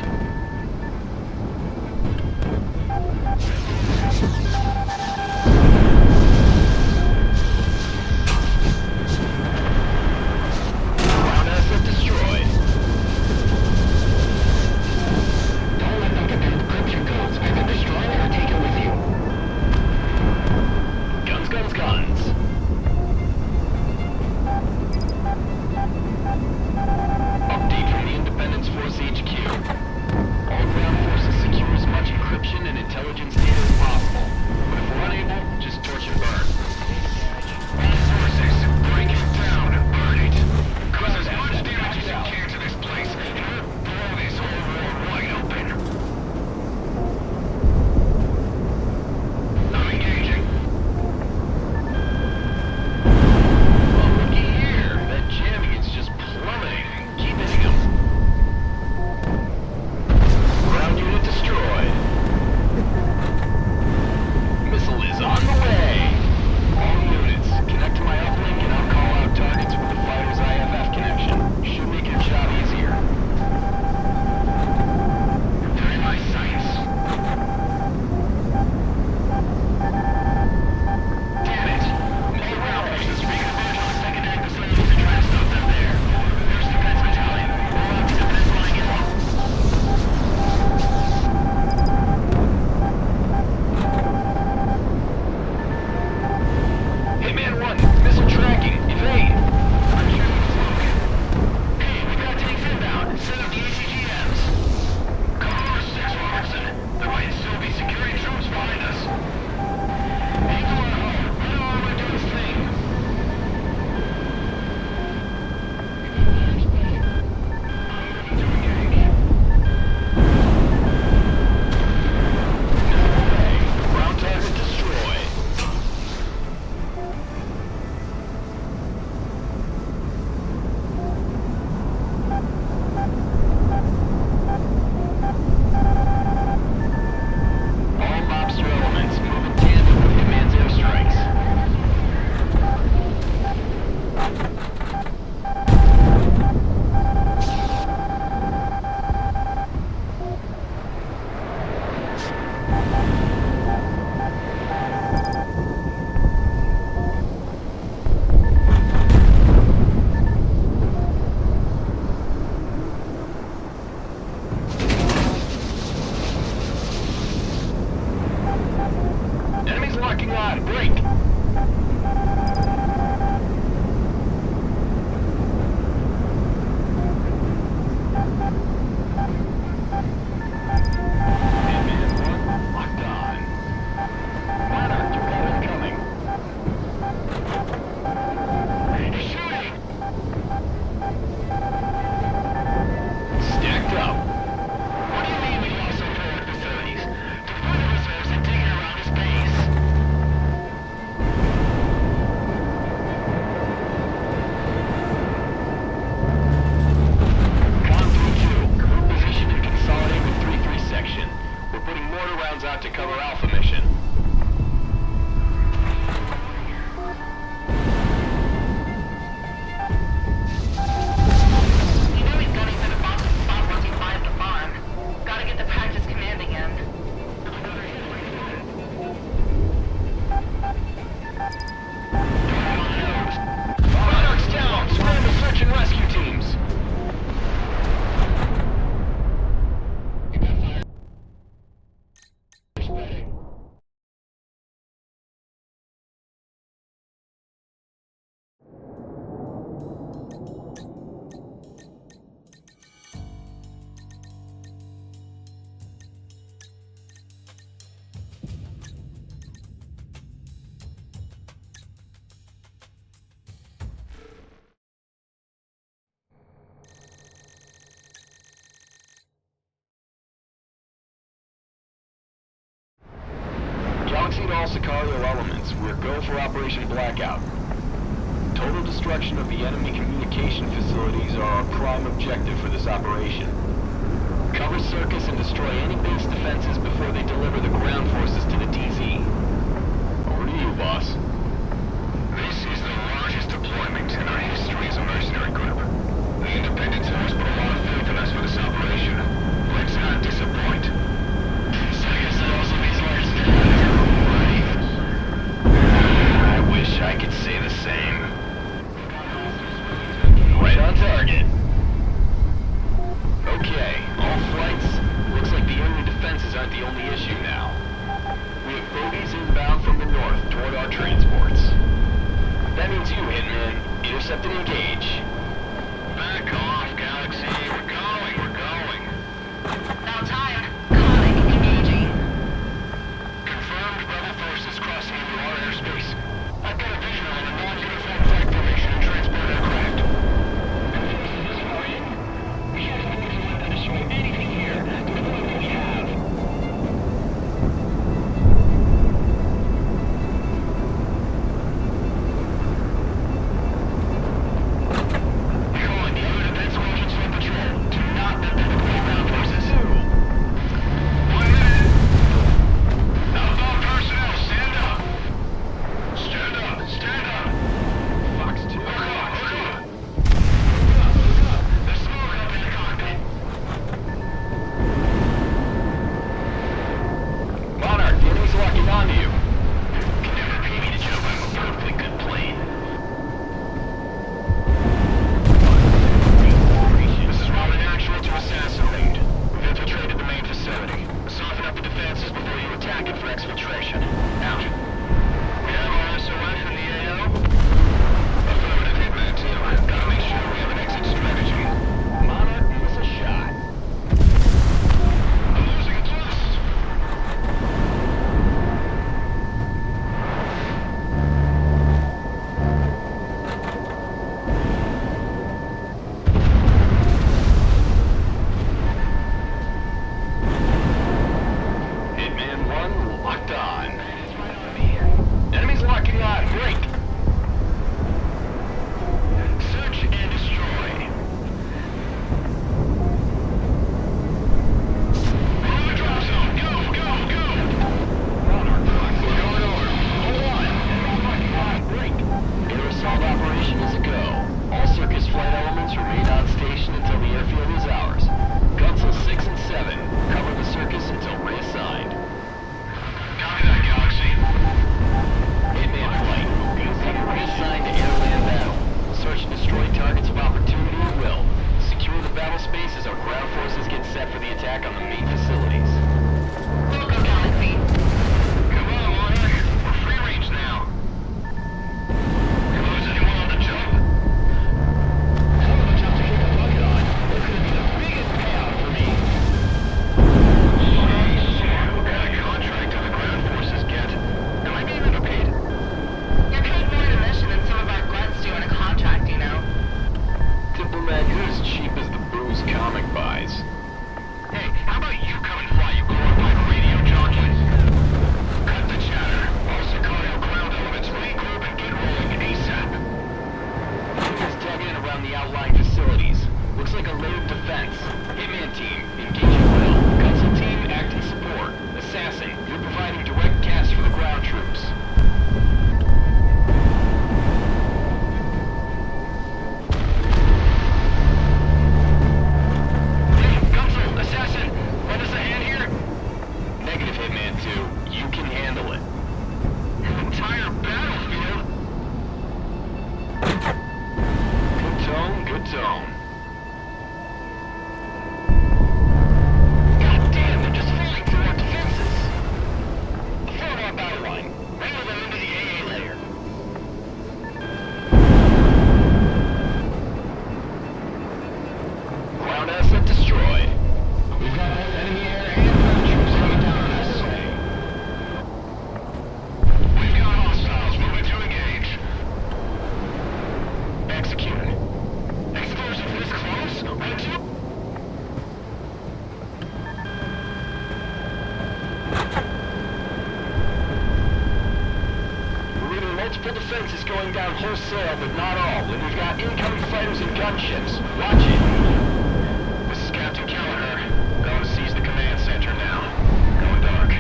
all Sicario elements. We're go for Operation Blackout. Total destruction of the enemy communication facilities are our prime objective for this operation. Cover Circus and destroy any base defenses before they deliver the ground forces to the DZ. Over to you, boss. This is the largest deployment in our history as a mercenary group. The Independents have put a lot of faith in us for this operation. Let's not disappoint. So I guess that also means large right? I wish I could say the same. Right on target. Okay, all flights. Looks like the enemy defenses aren't the only issue now. We have bogies inbound from the north toward our transports. That means you, Hitman. Intercept and engage. Back off, Galaxy. We're going. About time. Calling, engaging. Confirmed rebel forces crossing into our airspace. I've got a visual on a non-uniform flight formation and transport aircraft. We haven't been able to destroy anything here. Destroy what we have. Calling the other defense squadrons on patrol. Do not let them deploy ground forces. 1 minute. Outbound personnel, stand up. Stand up. Fox 2. Look up. There's smoke up in the cockpit. Monarch, the enemy's locking onto you. Can never pay me to jump out of a perfectly good plane. This is Robin Actual to Assassin Lead. We've infiltrated the main facility. Soften up the defenses before you attack it for exfiltration. Out. We have our SOS in the AO? Affirmative, Hitman team. Gotta make sure we have an exit strategy. Monarch, give us a shot. I'm losing a twist. Hitman 1 locked on. Enemy's locking on. Great. Search and destroy. We're on the drop zone. Go! Monarch, we're going over. Hold on. Enemy's locking on. Great. Air assault operation is a go. All Circus flight elements remain on station until the airfield is ours. Gunsel 6 and 7. Cover the Circus until reassigned. Copy that, Galaxy. Hitman flight. Reassigned to airland battle. Search and destroy targets of opportunity at will. Secure the battle space as our ground forces get set for the attack on the main facilities. Go, Galaxy. Come on, Monarch. We're free range now. Close anyone on the jump? Hell of a job to keep a bucket on. It's gonna be the biggest payout for me. What kind of contract do the ground forces get? Am I being underpaid? You're paid more in a mission than some of our grunts do in a contract, you know. Diplomat, you're as cheap as the booze comic buys. Hey, how about you come and fly, you glorified radio junkies? Cut the chatter. All Sicario ground elements regroup and get rolling ASAP. Enemies dug in around the outlying facilities. Looks like a layered defense. Hitman team, engage at will. Gunsel team, act in support. Assassin, you're providing direct gas for the ground troops. Hey, Gunsel, Assassin, lend us a hand here? Negative, Hitman 2. You can handle it. An entire battlefield? Good tone, good tone. Full defense is going down wholesale, but not all, and we've got incoming fighters and gunships. Watch it. This is Captain Kelleher. Going to seize the command center now. Going dark.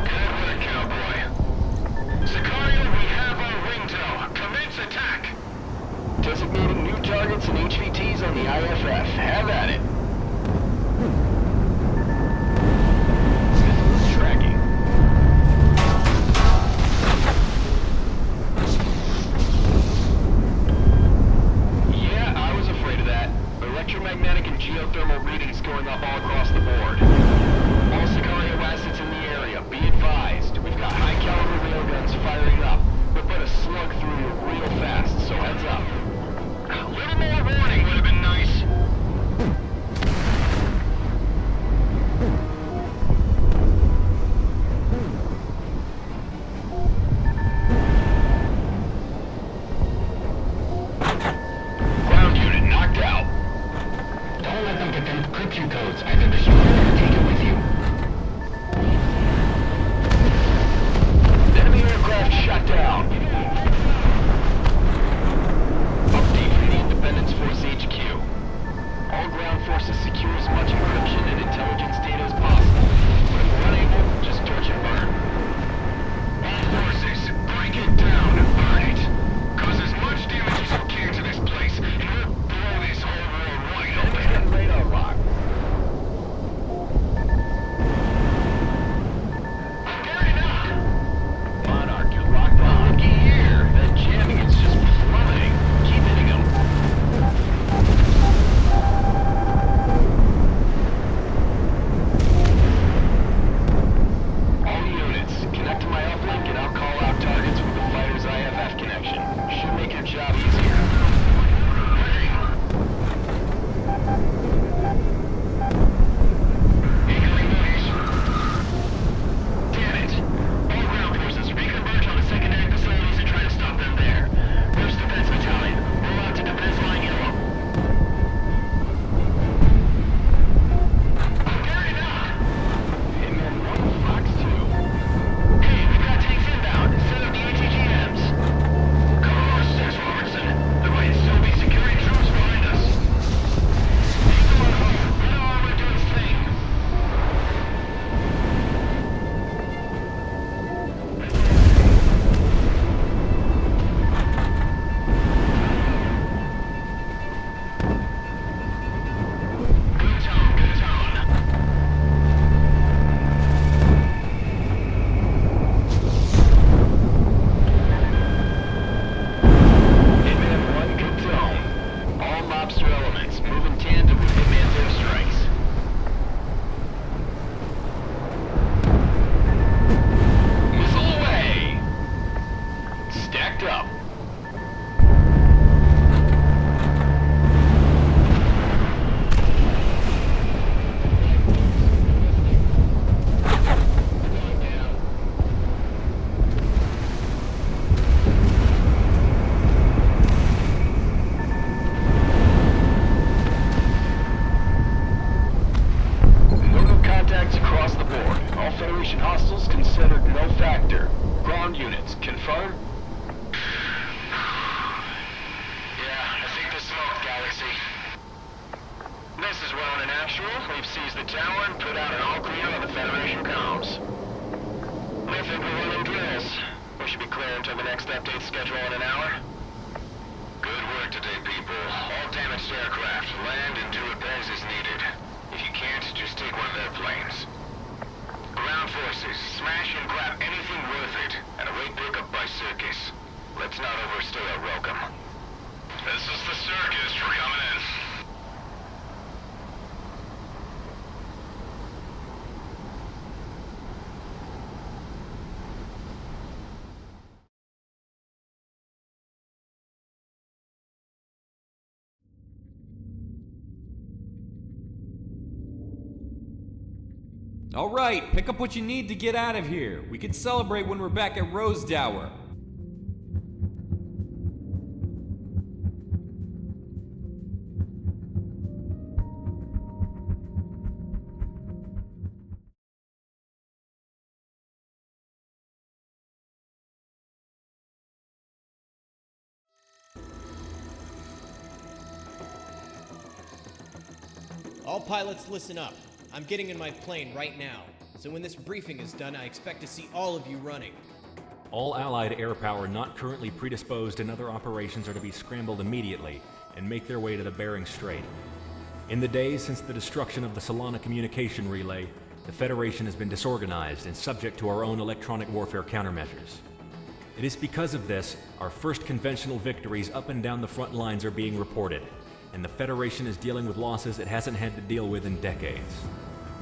Good work, cowboy. Sicario, we have our window. Commence attack. Designating new targets and HVTs on the IFF. Have at it. Missile tracking. Yeah, I was afraid of that. Electromagnetic and geothermal readings going up all across the board. All Sicario assets in the area, be advised. We've got high-caliber railguns firing up. We'll put a slug through you real fast, so heads up. A little more warning would have been nice. Ground unit knocked out. Don't let them get the encryption codes. Either destroy it or take it with you. Enemy aircraft shut down. Update from the Independence Force HQ. All ground forces secure as much encryption and intelligence data as possible. But if we're unable, just torch and burn. All forces, break it down and burn it. Cause as much damage as you can to this place, and we'll blow this whole war wide Enemy's open. getting radar lock. Burn it up! Monarch, you're locked on. Looky here. That jamming is just plummeting. Keep hitting him. All units, connect to my uplink and I'll call out targets with the fighter's IFF connection. Should make your job easier. Incoming noise. Damn it! All ground forces, reconverge on the secondary facilities and try to stop them there. First Defense Battalion, roll out to defense line yellow. Burn it up! Hitman 1, Fox 2. Hey, we've got tanks inbound. Set up the ATGMs. Cover our 6, Robertson. There might still be security troops behind us. Hang on home. Let our armor do its thing. Good tone, good tone. Hitman 1, good tone. All lobster elements, move in tandem with Hitman's airstrikes. Missile away! Stacked up. No contacts across the board. All Federation hostiles considered no factor. Ground units, confirm? Yeah, I think the smoke, Galaxy. This is Ronan Actual. We've seized the tower and put out an all clear on the Federation comms. I think we're running drills. We should be clear until the next update schedule in an hour. Good work today, people. All damaged aircraft, land and do repairs as needed. If you can't, just take one of their planes. Ground forces, smash and grab anything worth it, and await pickup by Circus. Let's not overstay our welcome. This is the Circus. We're coming in. All right, pick up what you need to get out of here. We can celebrate when we're back at Rose Dower. All pilots, listen up. I'm getting in my plane right now, so when this briefing is done, I expect to see all of you running. All Allied air power not currently predisposed in other operations are to be scrambled immediately and make their way to the Bering Strait. In the days since the destruction of the Solana communication relay, the Federation has been disorganized and subject to our own electronic warfare countermeasures. It is because of this, our first conventional victories up and down the front lines are being reported, and the Federation is dealing with losses it hasn't had to deal with in decades.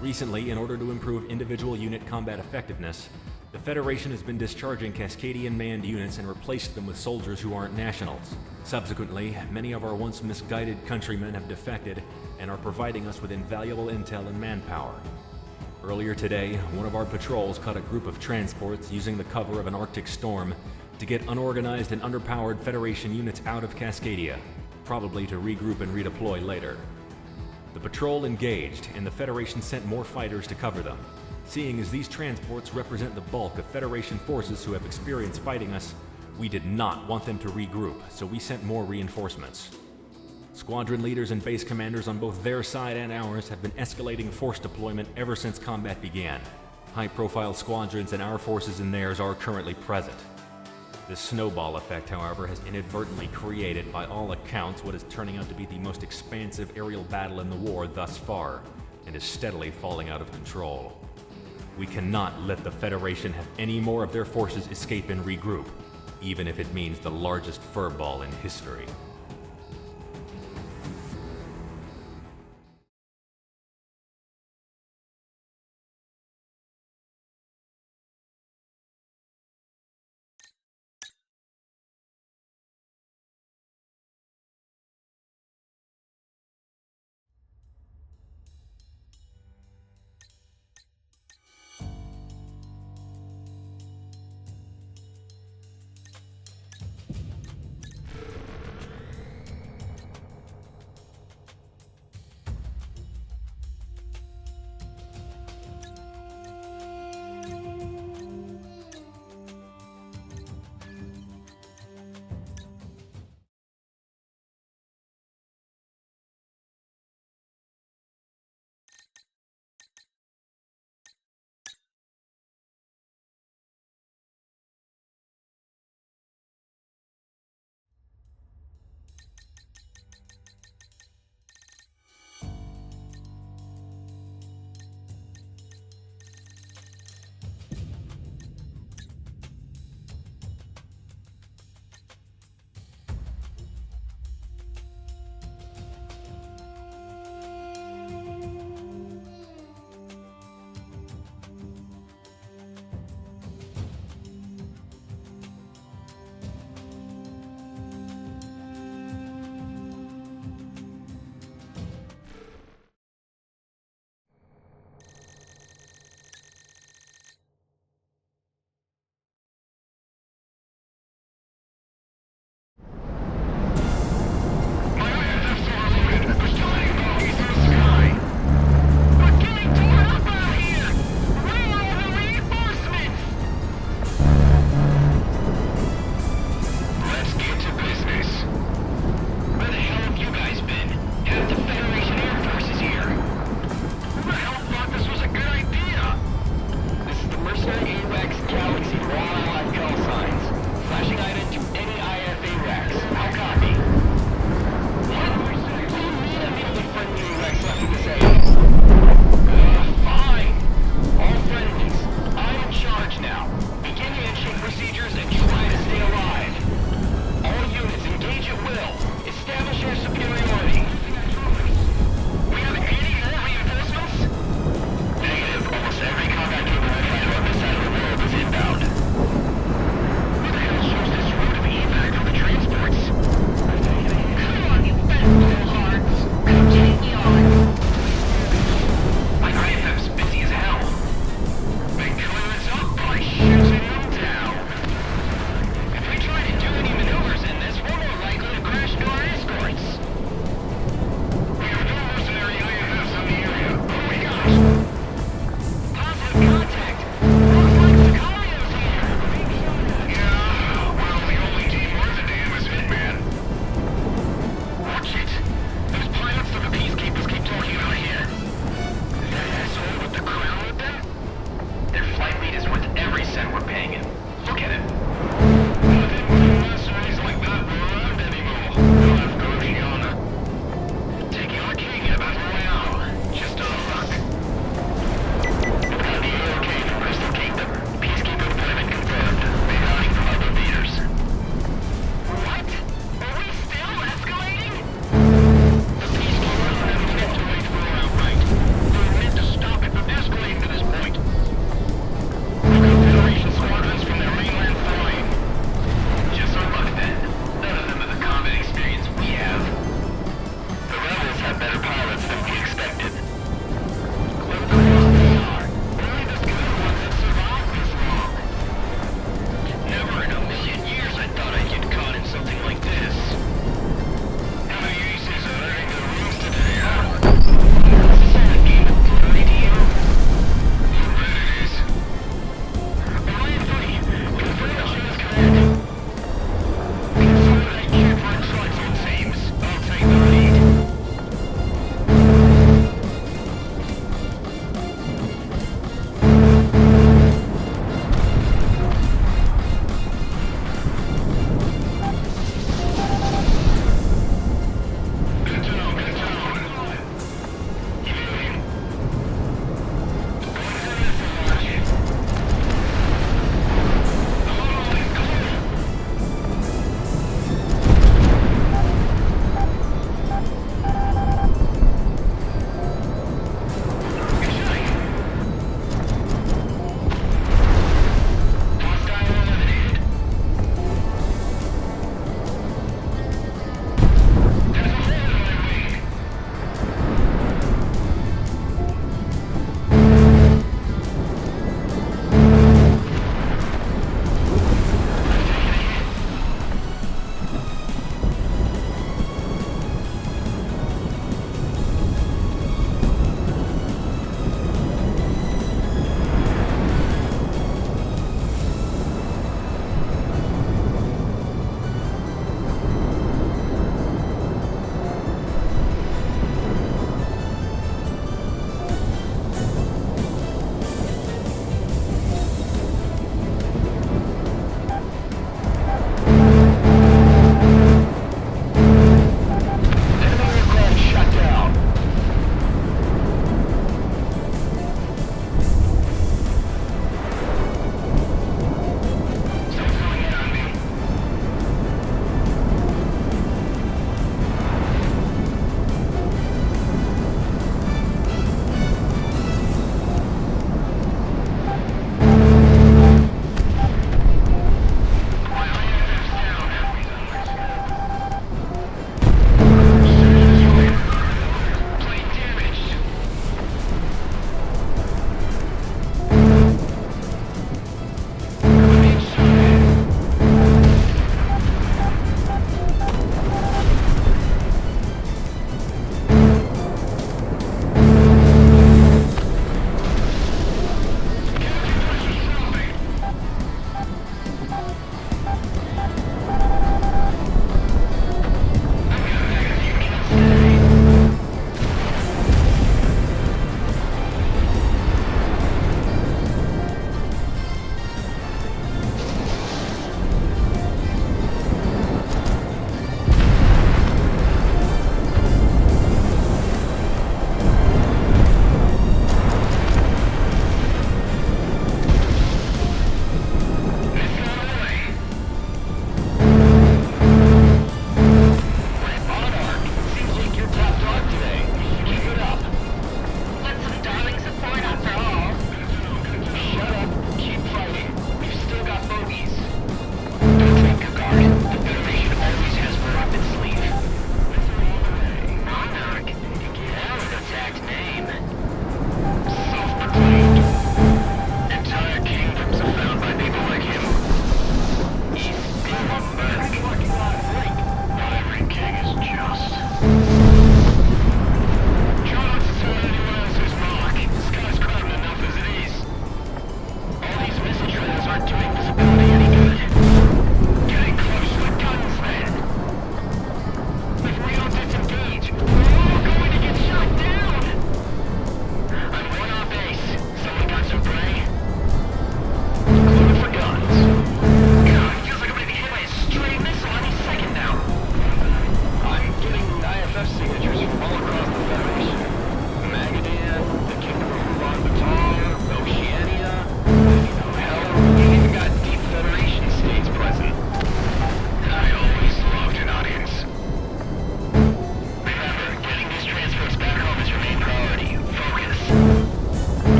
Recently, in order to improve individual unit combat effectiveness, the Federation has been discharging Cascadian manned units and replaced them with soldiers who aren't nationals. Subsequently, many of our once misguided countrymen have defected and are providing us with invaluable intel and manpower. Earlier today, one of our patrols caught a group of transports using the cover of an Arctic storm to get unorganized and underpowered Federation units out of Cascadia, probably to regroup and redeploy later. The patrol engaged, and the Federation sent more fighters to cover them. Seeing as these transports represent the bulk of Federation forces who have experience fighting us, we did not want them to regroup, so we sent more reinforcements. Squadron leaders and base commanders on both their side and ours have been escalating force deployment ever since combat began. High-profile squadrons and our forces in theirs are currently present. This snowball effect, however, has inadvertently created, by all accounts, what is turning out to be the most expansive aerial battle in the war thus far, and is steadily falling out of control. We cannot let the Federation have any more of their forces escape and regroup, even if it means the largest furball in history.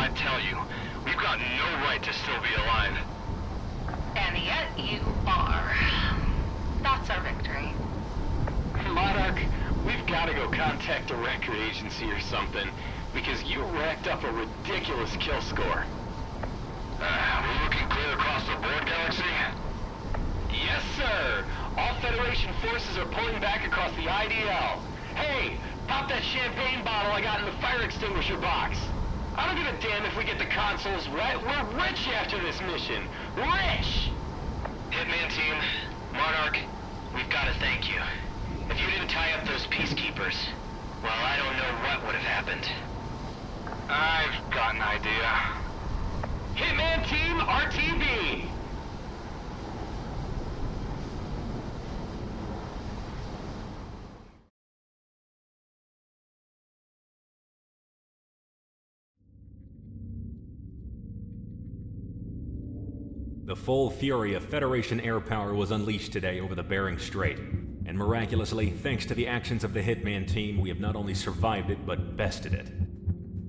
I tell you, we've got no right to still be alive. And yet you are. That's our victory. Monarch, we've gotta go contact a record agency or something, because you racked up a ridiculous kill score. We're looking clear across the board, Galaxy? Yes, sir! All Federation forces are pulling back across the IDL. Hey, pop that champagne bottle I got in the fire extinguisher box. I don't give a damn if we get the consoles right. We're rich after this mission. Rich! Hitman team, Monarch, we've got to thank you. If you didn't tie up those peacekeepers, well, I don't know what would have happened. I've got an idea. Hitman team, RTV! The full fury of Federation air power was unleashed today over the Bering Strait, and miraculously, thanks to the actions of the Hitman team, we have not only survived it, but bested it.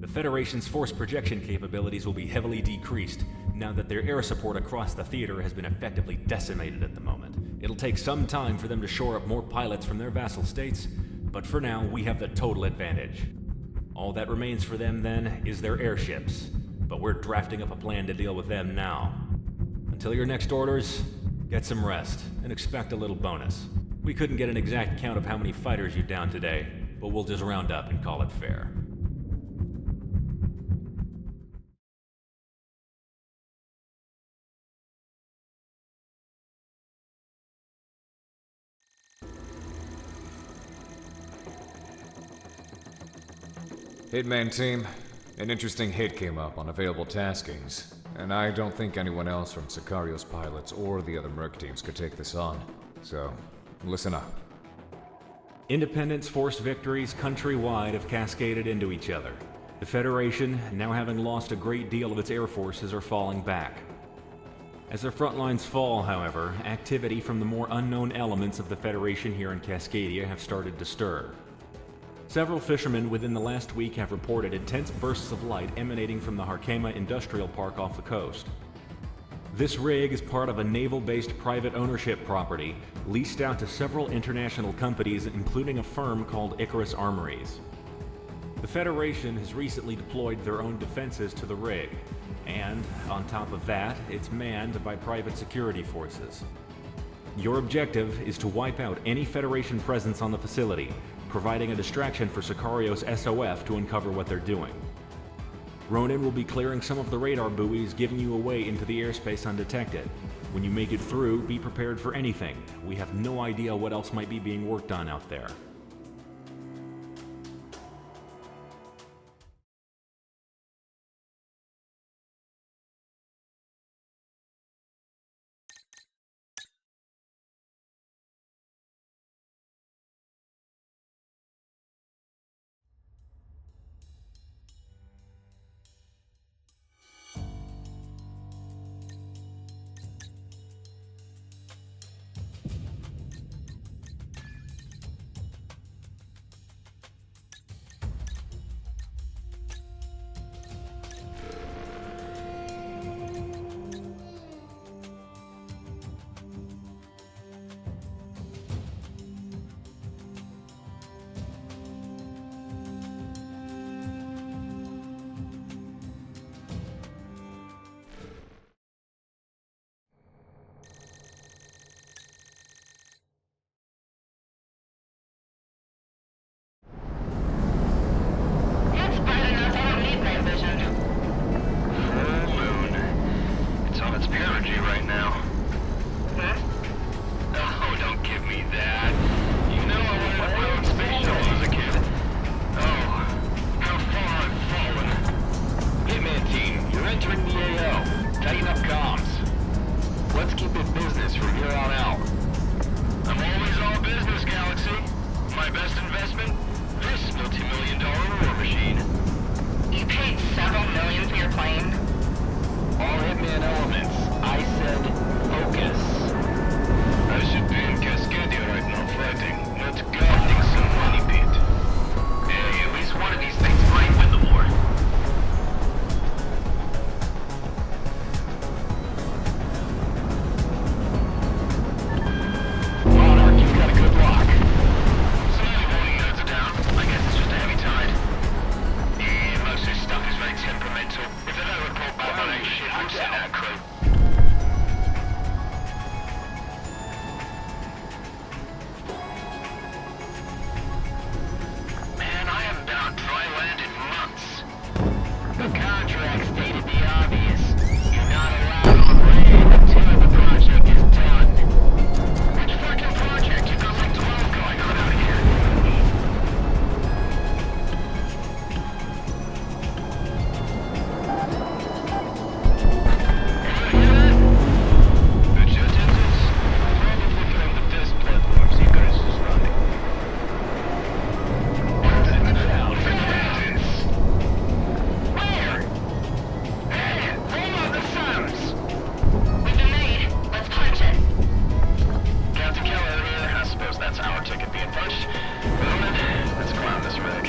The Federation's force projection capabilities will be heavily decreased, now that their air support across the theater has been effectively decimated at the moment. It'll take some time for them to shore up more pilots from their vassal states, but for now, we have the total advantage. All that remains for them, then, is their airships, but we're drafting up a plan to deal with them now. Until your next orders, get some rest, and expect a little bonus. We couldn't get an exact count of how many fighters you downed today, but we'll just round up and call it fair. Hitman team, an interesting hit came up on available taskings, and I don't think anyone else from Sicario's pilots or the other Merc teams could take this on. So, listen up. Independence force victories countrywide have cascaded into each other. The Federation, now having lost a great deal of its air forces, are falling back. As their front lines fall, however, activity from the more unknown elements of the Federation here in Cascadia have started to stir. Several fishermen within the last week have reported intense bursts of light emanating from the Harkema Industrial Park off the coast. This rig is part of a naval-based private ownership property leased out to several international companies, including a firm called Icarus Armories. The Federation has recently deployed their own defenses to the rig, and, on top of that, it's manned by private security forces. Your objective is to wipe out any Federation presence on the facility, providing a distraction for Sicario's SOF to uncover what they're doing. Ronan will be clearing some of the radar buoys, giving you a way into the airspace undetected. When you make it through, be prepared for anything. We have no idea what else might be being worked on out there. Our contract stated the obvious. You're not allowed on land until the project is done. Which fucking project? You got like 12 going on out here. The jet engines? Probably from the test platforms you guys was running. Where? Hey, roll out the sums! We've been made. Let's punch it. Captain Keller here. I suppose that's our ticket being punched. Roman, let's clown this rig.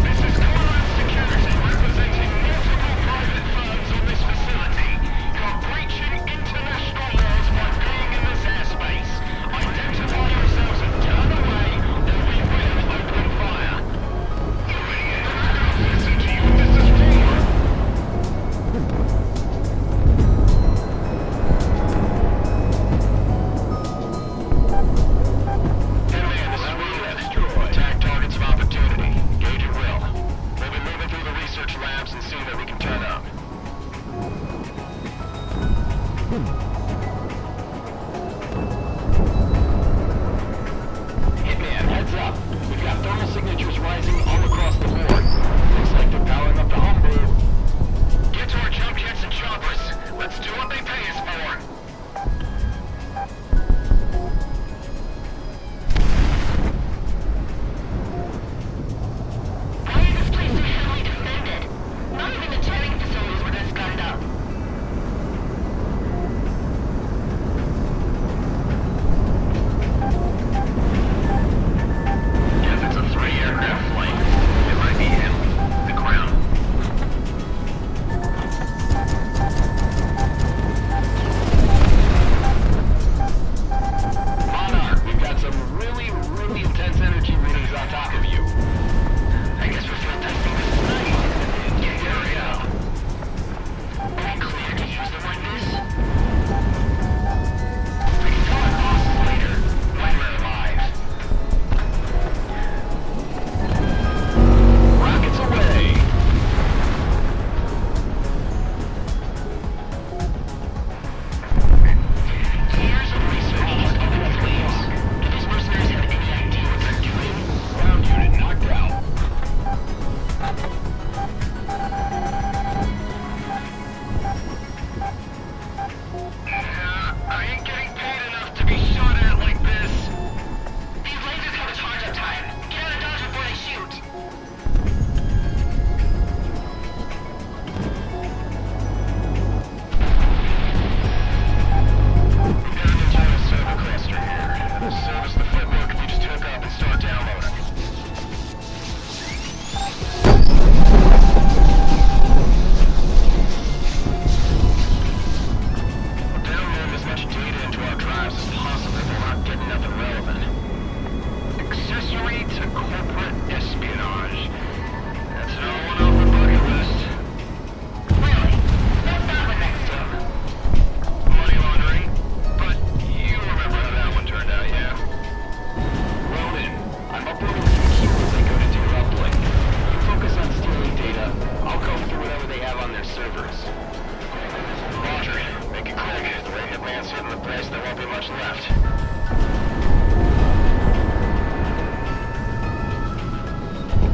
This is Cormorant Security, representing multiple private firms on this facility. You're breaching international laws by being in this airspace. Identify yourselves and turn away, or we will open fire. You idiot! Listen to you. This is war. Attack targets of opportunity. Gauge at will. We'll be moving through the research labs and seeing what we can turn up. Hitman, heads up. We've got thermal signatures rising all across the board. Looks like they're powering up the homebrew. Get to our jump jets and choppers. Let's do what they pay us for. Why is this place so heavily defended? Not even the jetting facilities were this gunned up. Guess it's a 3-aircraft flight. It might be him. The Crown. Monarch, we've got some really intense energy readings on top of you. I guess we're field testing this tonight. Yeah, here we go. Are we clear to use them like this? We can talk costs later, when we're live. Rockets away! Years of research just opened the flames. Do these mercenaries have any idea what they're doing? Ground unit knocked out. I ain't getting paid enough to be shot at like this. These lasers have a charge-up time. Get out of dodge before they shoot. We've got an internal server cluster here. It'll service the footwork if you just hook up and start downloading. We'll download as much data into our drives as possible while not getting nothing relevant. Accessory to corporate espionage. That's another one off the bucket list. Really? What's that one next to him? Money laundering. But you remember how that one turned out, yeah? Ronan, I'm uploading some cues as I go to do your uplink. You focus on stealing data. I'll comb through whatever they have on their servers. Roger. Make it quick. The way Hitman's hitting the place, there won't be much left.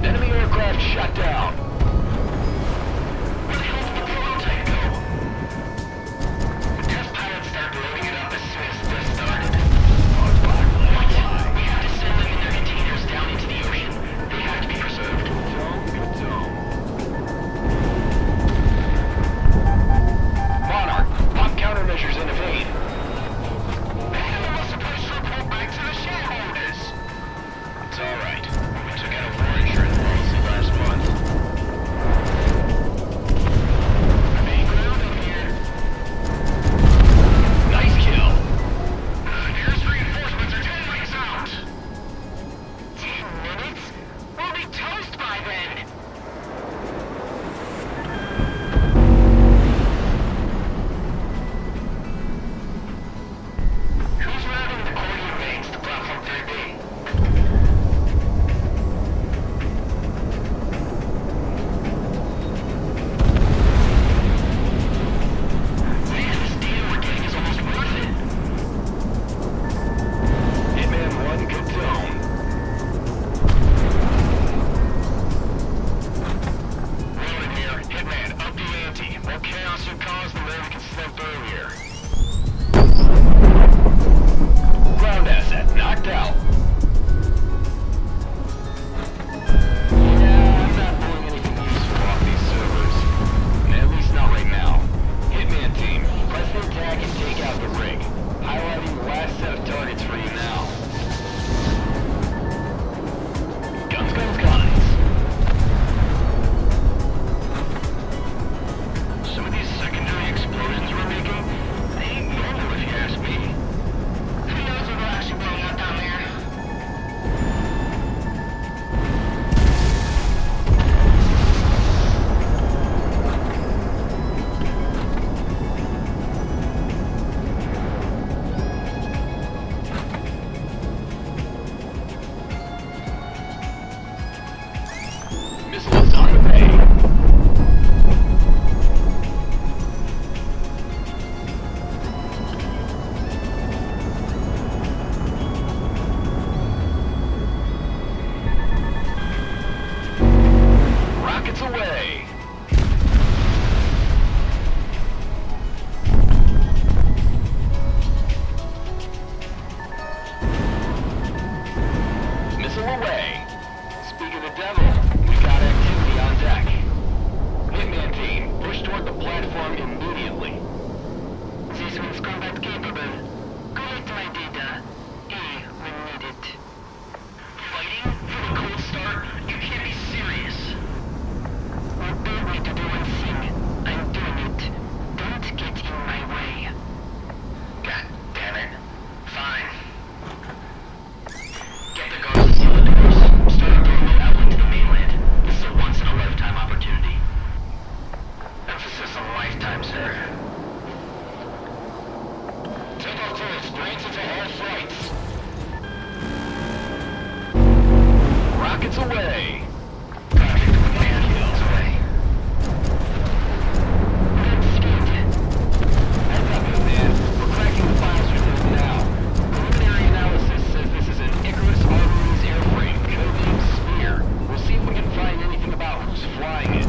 Enemy aircraft shut down. Where the hell did the prototype go? The test pilots started loading it up as soon as this started. What? We have to send them in their containers down into the ocean. They have to be preserved. Monarch, pop countermeasures in evade. The hell am I supposed to report back to the shareholders? It's alright. We took out a war insurance policy last month. Devil, we got activity on deck. Hitman team, push toward the platform immediately. This one's combat capable. Collect my data. When needed. Fighting for the cold start? You can't be serious. Obey me to do one thing. I'm doing it. Don't get in my way. God damn it. Fine. Get the guards to seal the doors. Start up the remote outlet to the mainland. This is a once-in-a-lifetime opportunity. Emphasis on lifetime, sir. Take off first. Brains into all flights. Rockets away! Project Wingman hills away. Heads up, Hitman. We're cracking the files for this now. Preliminary analysis says this is an Icarus Armories airframe, codename Spear. We'll see if we can find anything about who's flying it.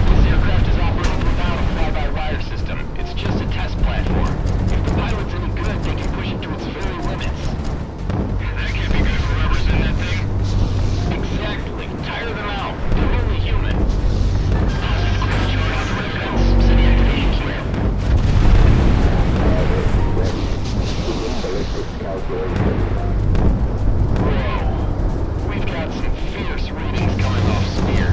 This aircraft is operating without a fly-by-wire system. It's just a test platform. If the pilot's any good, they can push it to its very limits. That can't be good for whoever's in that thing. Exactly. Tire them out. They're only human. Charge out the residence. City activation key. Whoa. We've got some fierce readings coming off Spear.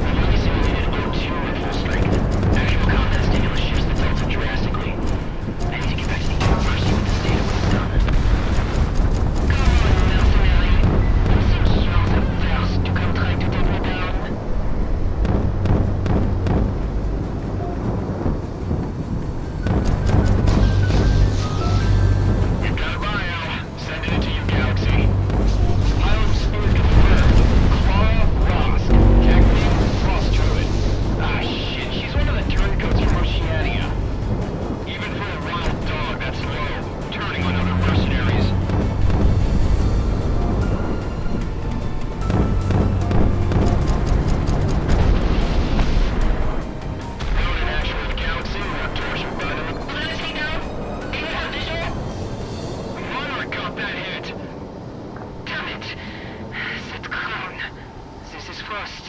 I've only simulated O2 at full strength. Actual combat stimulus shifts the delta drastically. I need to get back to the university with this data when it's done. Come on, Mercenary. You seem smart at first. You can try to take me down. You've got a bio. Sending it to you, Galaxy. Pilot Spear confirmed. Clara Rosk. Tech name Frost Druid. Ah, shit. She's one of the turncoats from Oceania. Even for a wild dog, that's low. Turning on other mercenaries. Noted action with Galaxy. We're up torsion button. Let us take down. Do you have visual? Monarch got that hit. Damn it. That crown. This is Frost.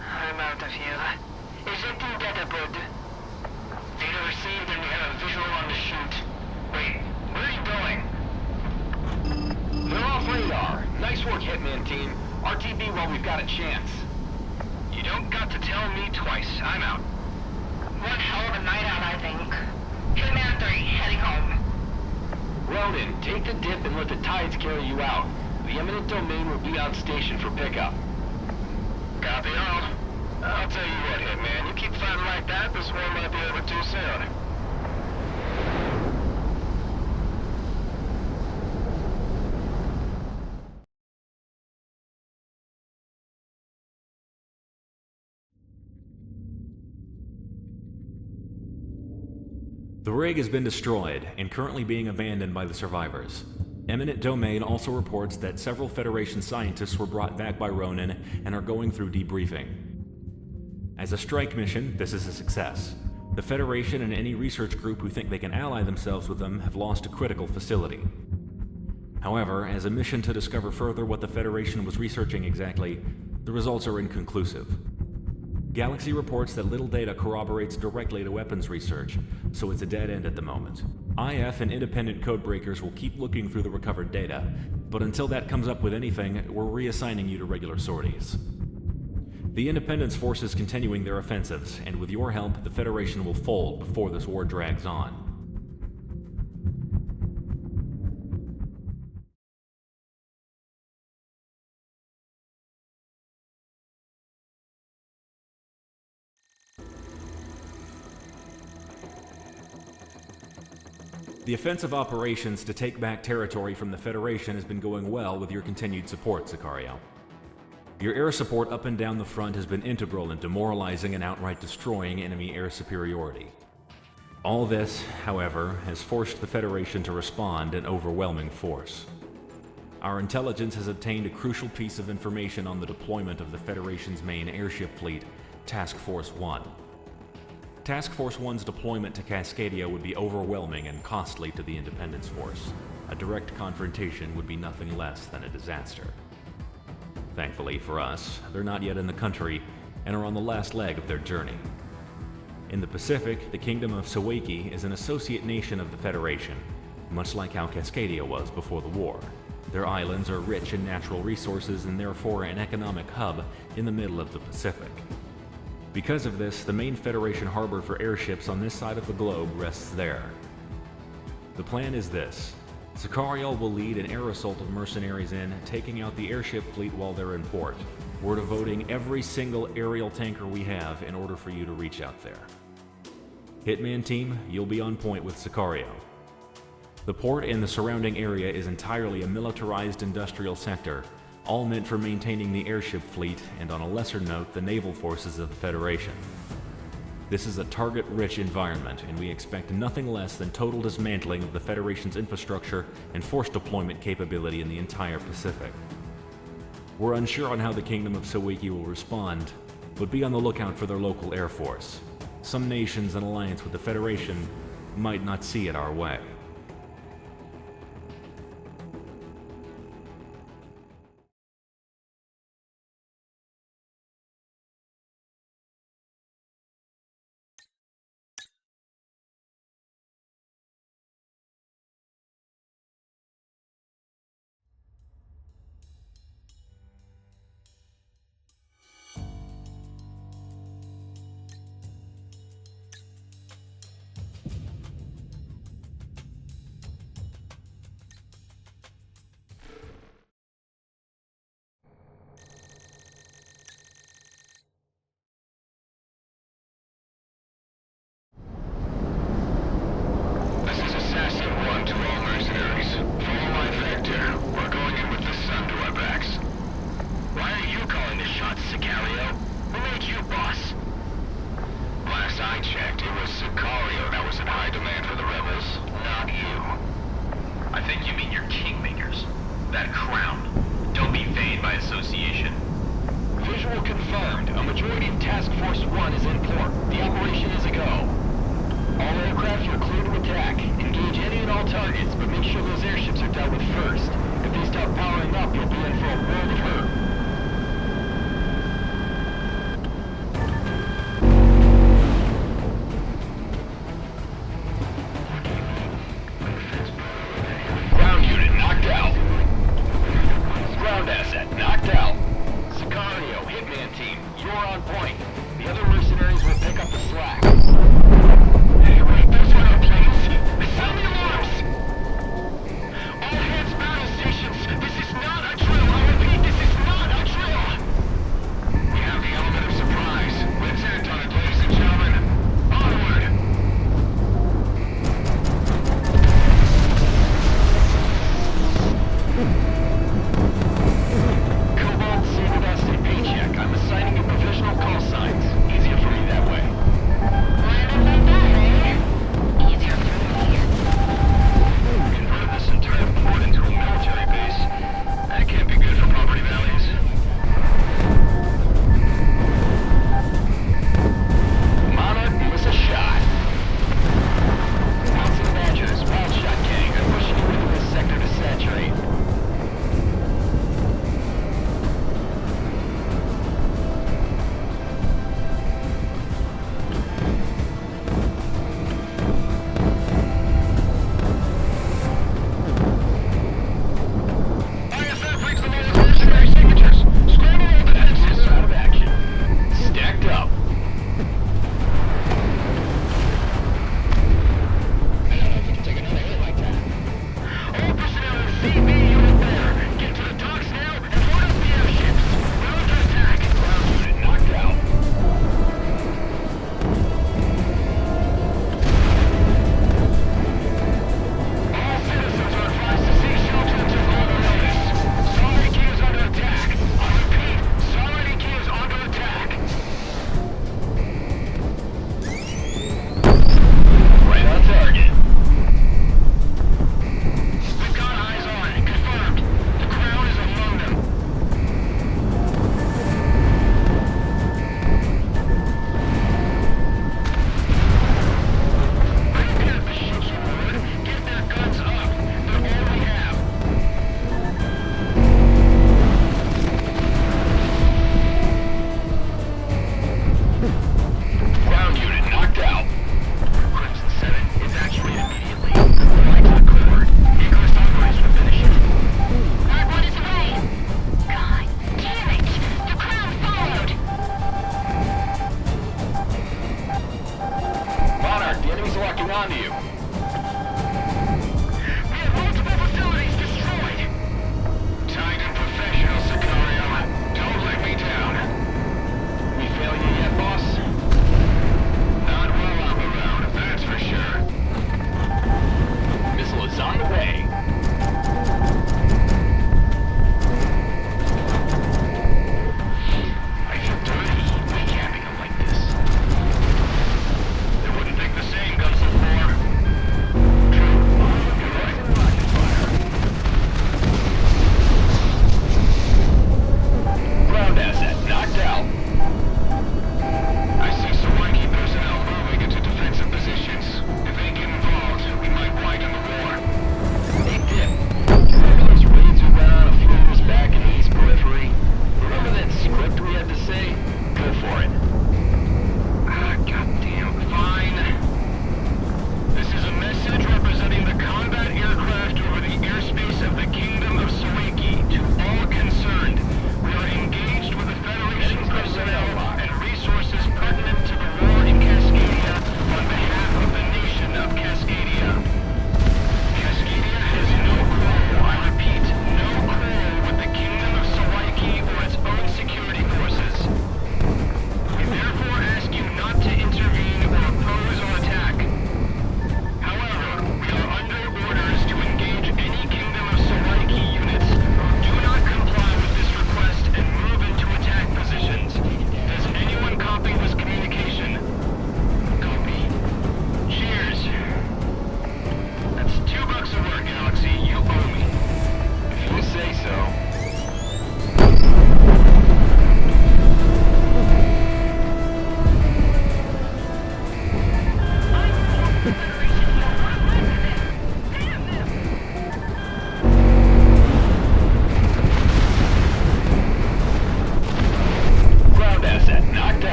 I'm out of here. Ejecting data pod. Data received and we have a visual on the chute. Wait, where are you going? They're off radar. Nice work, Hitman team. RTB while we've got a chance. You don't got to tell me twice. I'm out. One hell of a night out, I think. Hitman 3, heading home. Ronan, take the dip and let the tides carry you out. The eminent domain will be on station for pickup. Copy all. I'll tell you what, Hitman. You keep fighting like that, this war might be over too soon. The rig has been destroyed and currently being abandoned by the survivors. Eminent Domain also reports that several Federation scientists were brought back by Ronan and are going through debriefing. As a strike mission, this is a success. The Federation and any research group who think they can ally themselves with them have lost a critical facility. However, as a mission to discover further what the Federation was researching exactly, the results are inconclusive. Galaxy reports that little data corroborates directly to weapons research, so it's a dead end at the moment. IF and independent codebreakers will keep looking through the recovered data, but until that comes up with anything, we're reassigning you to regular sorties. The Independence Force is continuing their offensives, and with your help, the Federation will fold before this war drags on. The offensive operations to take back territory from the Federation has been going well with your continued support, Sicario. Your air support up and down the front has been integral in demoralizing and outright destroying enemy air superiority. All this, however, has forced the Federation to respond in overwhelming force. Our intelligence has obtained a crucial piece of information on the deployment of the Federation's main airship fleet, Task Force 1. Task Force 1's deployment to Cascadia would be overwhelming and costly to the Independence Force. A direct confrontation would be nothing less than a disaster. Thankfully for us, they're not yet in the country and are on the last leg of their journey. In the Pacific, the Kingdom of Sawaki is an associate nation of the Federation, much like how Cascadia was before the war. Their islands are rich in natural resources and therefore an economic hub in the middle of the Pacific. Because of this, the main Federation harbor for airships on this side of the globe rests there. The plan is this. Sicario will lead an air assault of mercenaries in, taking out the airship fleet while they're in port. We're devoting every single aerial tanker we have in order for you to reach out there. Hitman team, you'll be on point with Sicario. The port and the surrounding area is entirely a militarized industrial sector, all meant for maintaining the airship fleet and, on a lesser note, the naval forces of the Federation. This is a target-rich environment, and we expect nothing less than total dismantling of the Federation's infrastructure and force deployment capability in the entire Pacific. We're unsure on how the Kingdom of Sawaki will respond, but be on the lookout for their local air force. Some nations in alliance with the Federation might not see it our way. This is Assassin 1 to all mercenaries. Follow my vector. We're going in with the sun to our backs. Why are you calling the shots, Sicario? Who made you boss? Last I checked, it was Sicario that was in high demand for the rebels, not you. I think you mean your kingmakers. That crown. Don't be vain by association. Visual confirmed. A majority of Task Force 1 is in port. The operation is a go. All aircraft are clear to attack. Engage any and all targets, but make sure those airships are dealt with first. If they start powering up, you'll be in for a world of hurt. Ground unit knocked out. Ground asset knocked out. Sicario, Hitman team, you're on point. The other mercenaries will pick up the slack.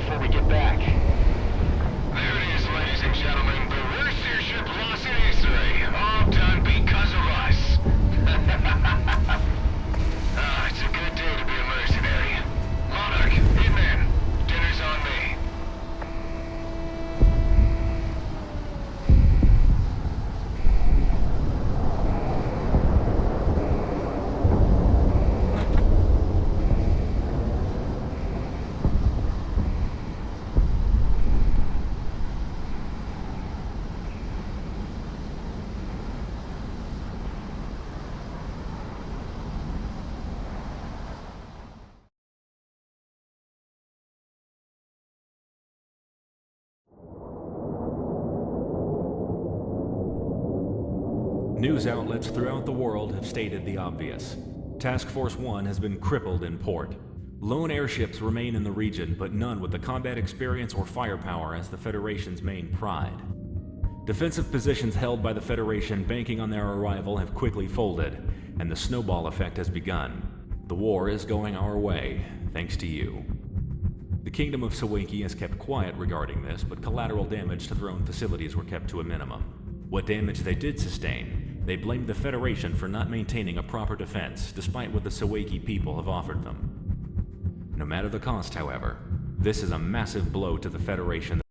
before we get back. There it is, ladies and gentlemen. The worst airship loss in history. All done because of us. It's a good day to be a mercenary. Monarch, Hitman, dinner's on me. News outlets throughout the world have stated the obvious. Task Force 1 has been crippled in port. Lone airships remain in the region, but none with the combat experience or firepower as the Federation's main pride. Defensive positions held by the Federation banking on their arrival have quickly folded, and the snowball effect has begun. The war is going our way, thanks to you. The Kingdom of Sawinki has kept quiet regarding this, but collateral damage to their own facilities were kept to a minimum. What damage they did sustain, they blamed the Federation for not maintaining a proper defense, despite what the Sawaki people have offered them. No matter the cost, however, this is a massive blow to the Federation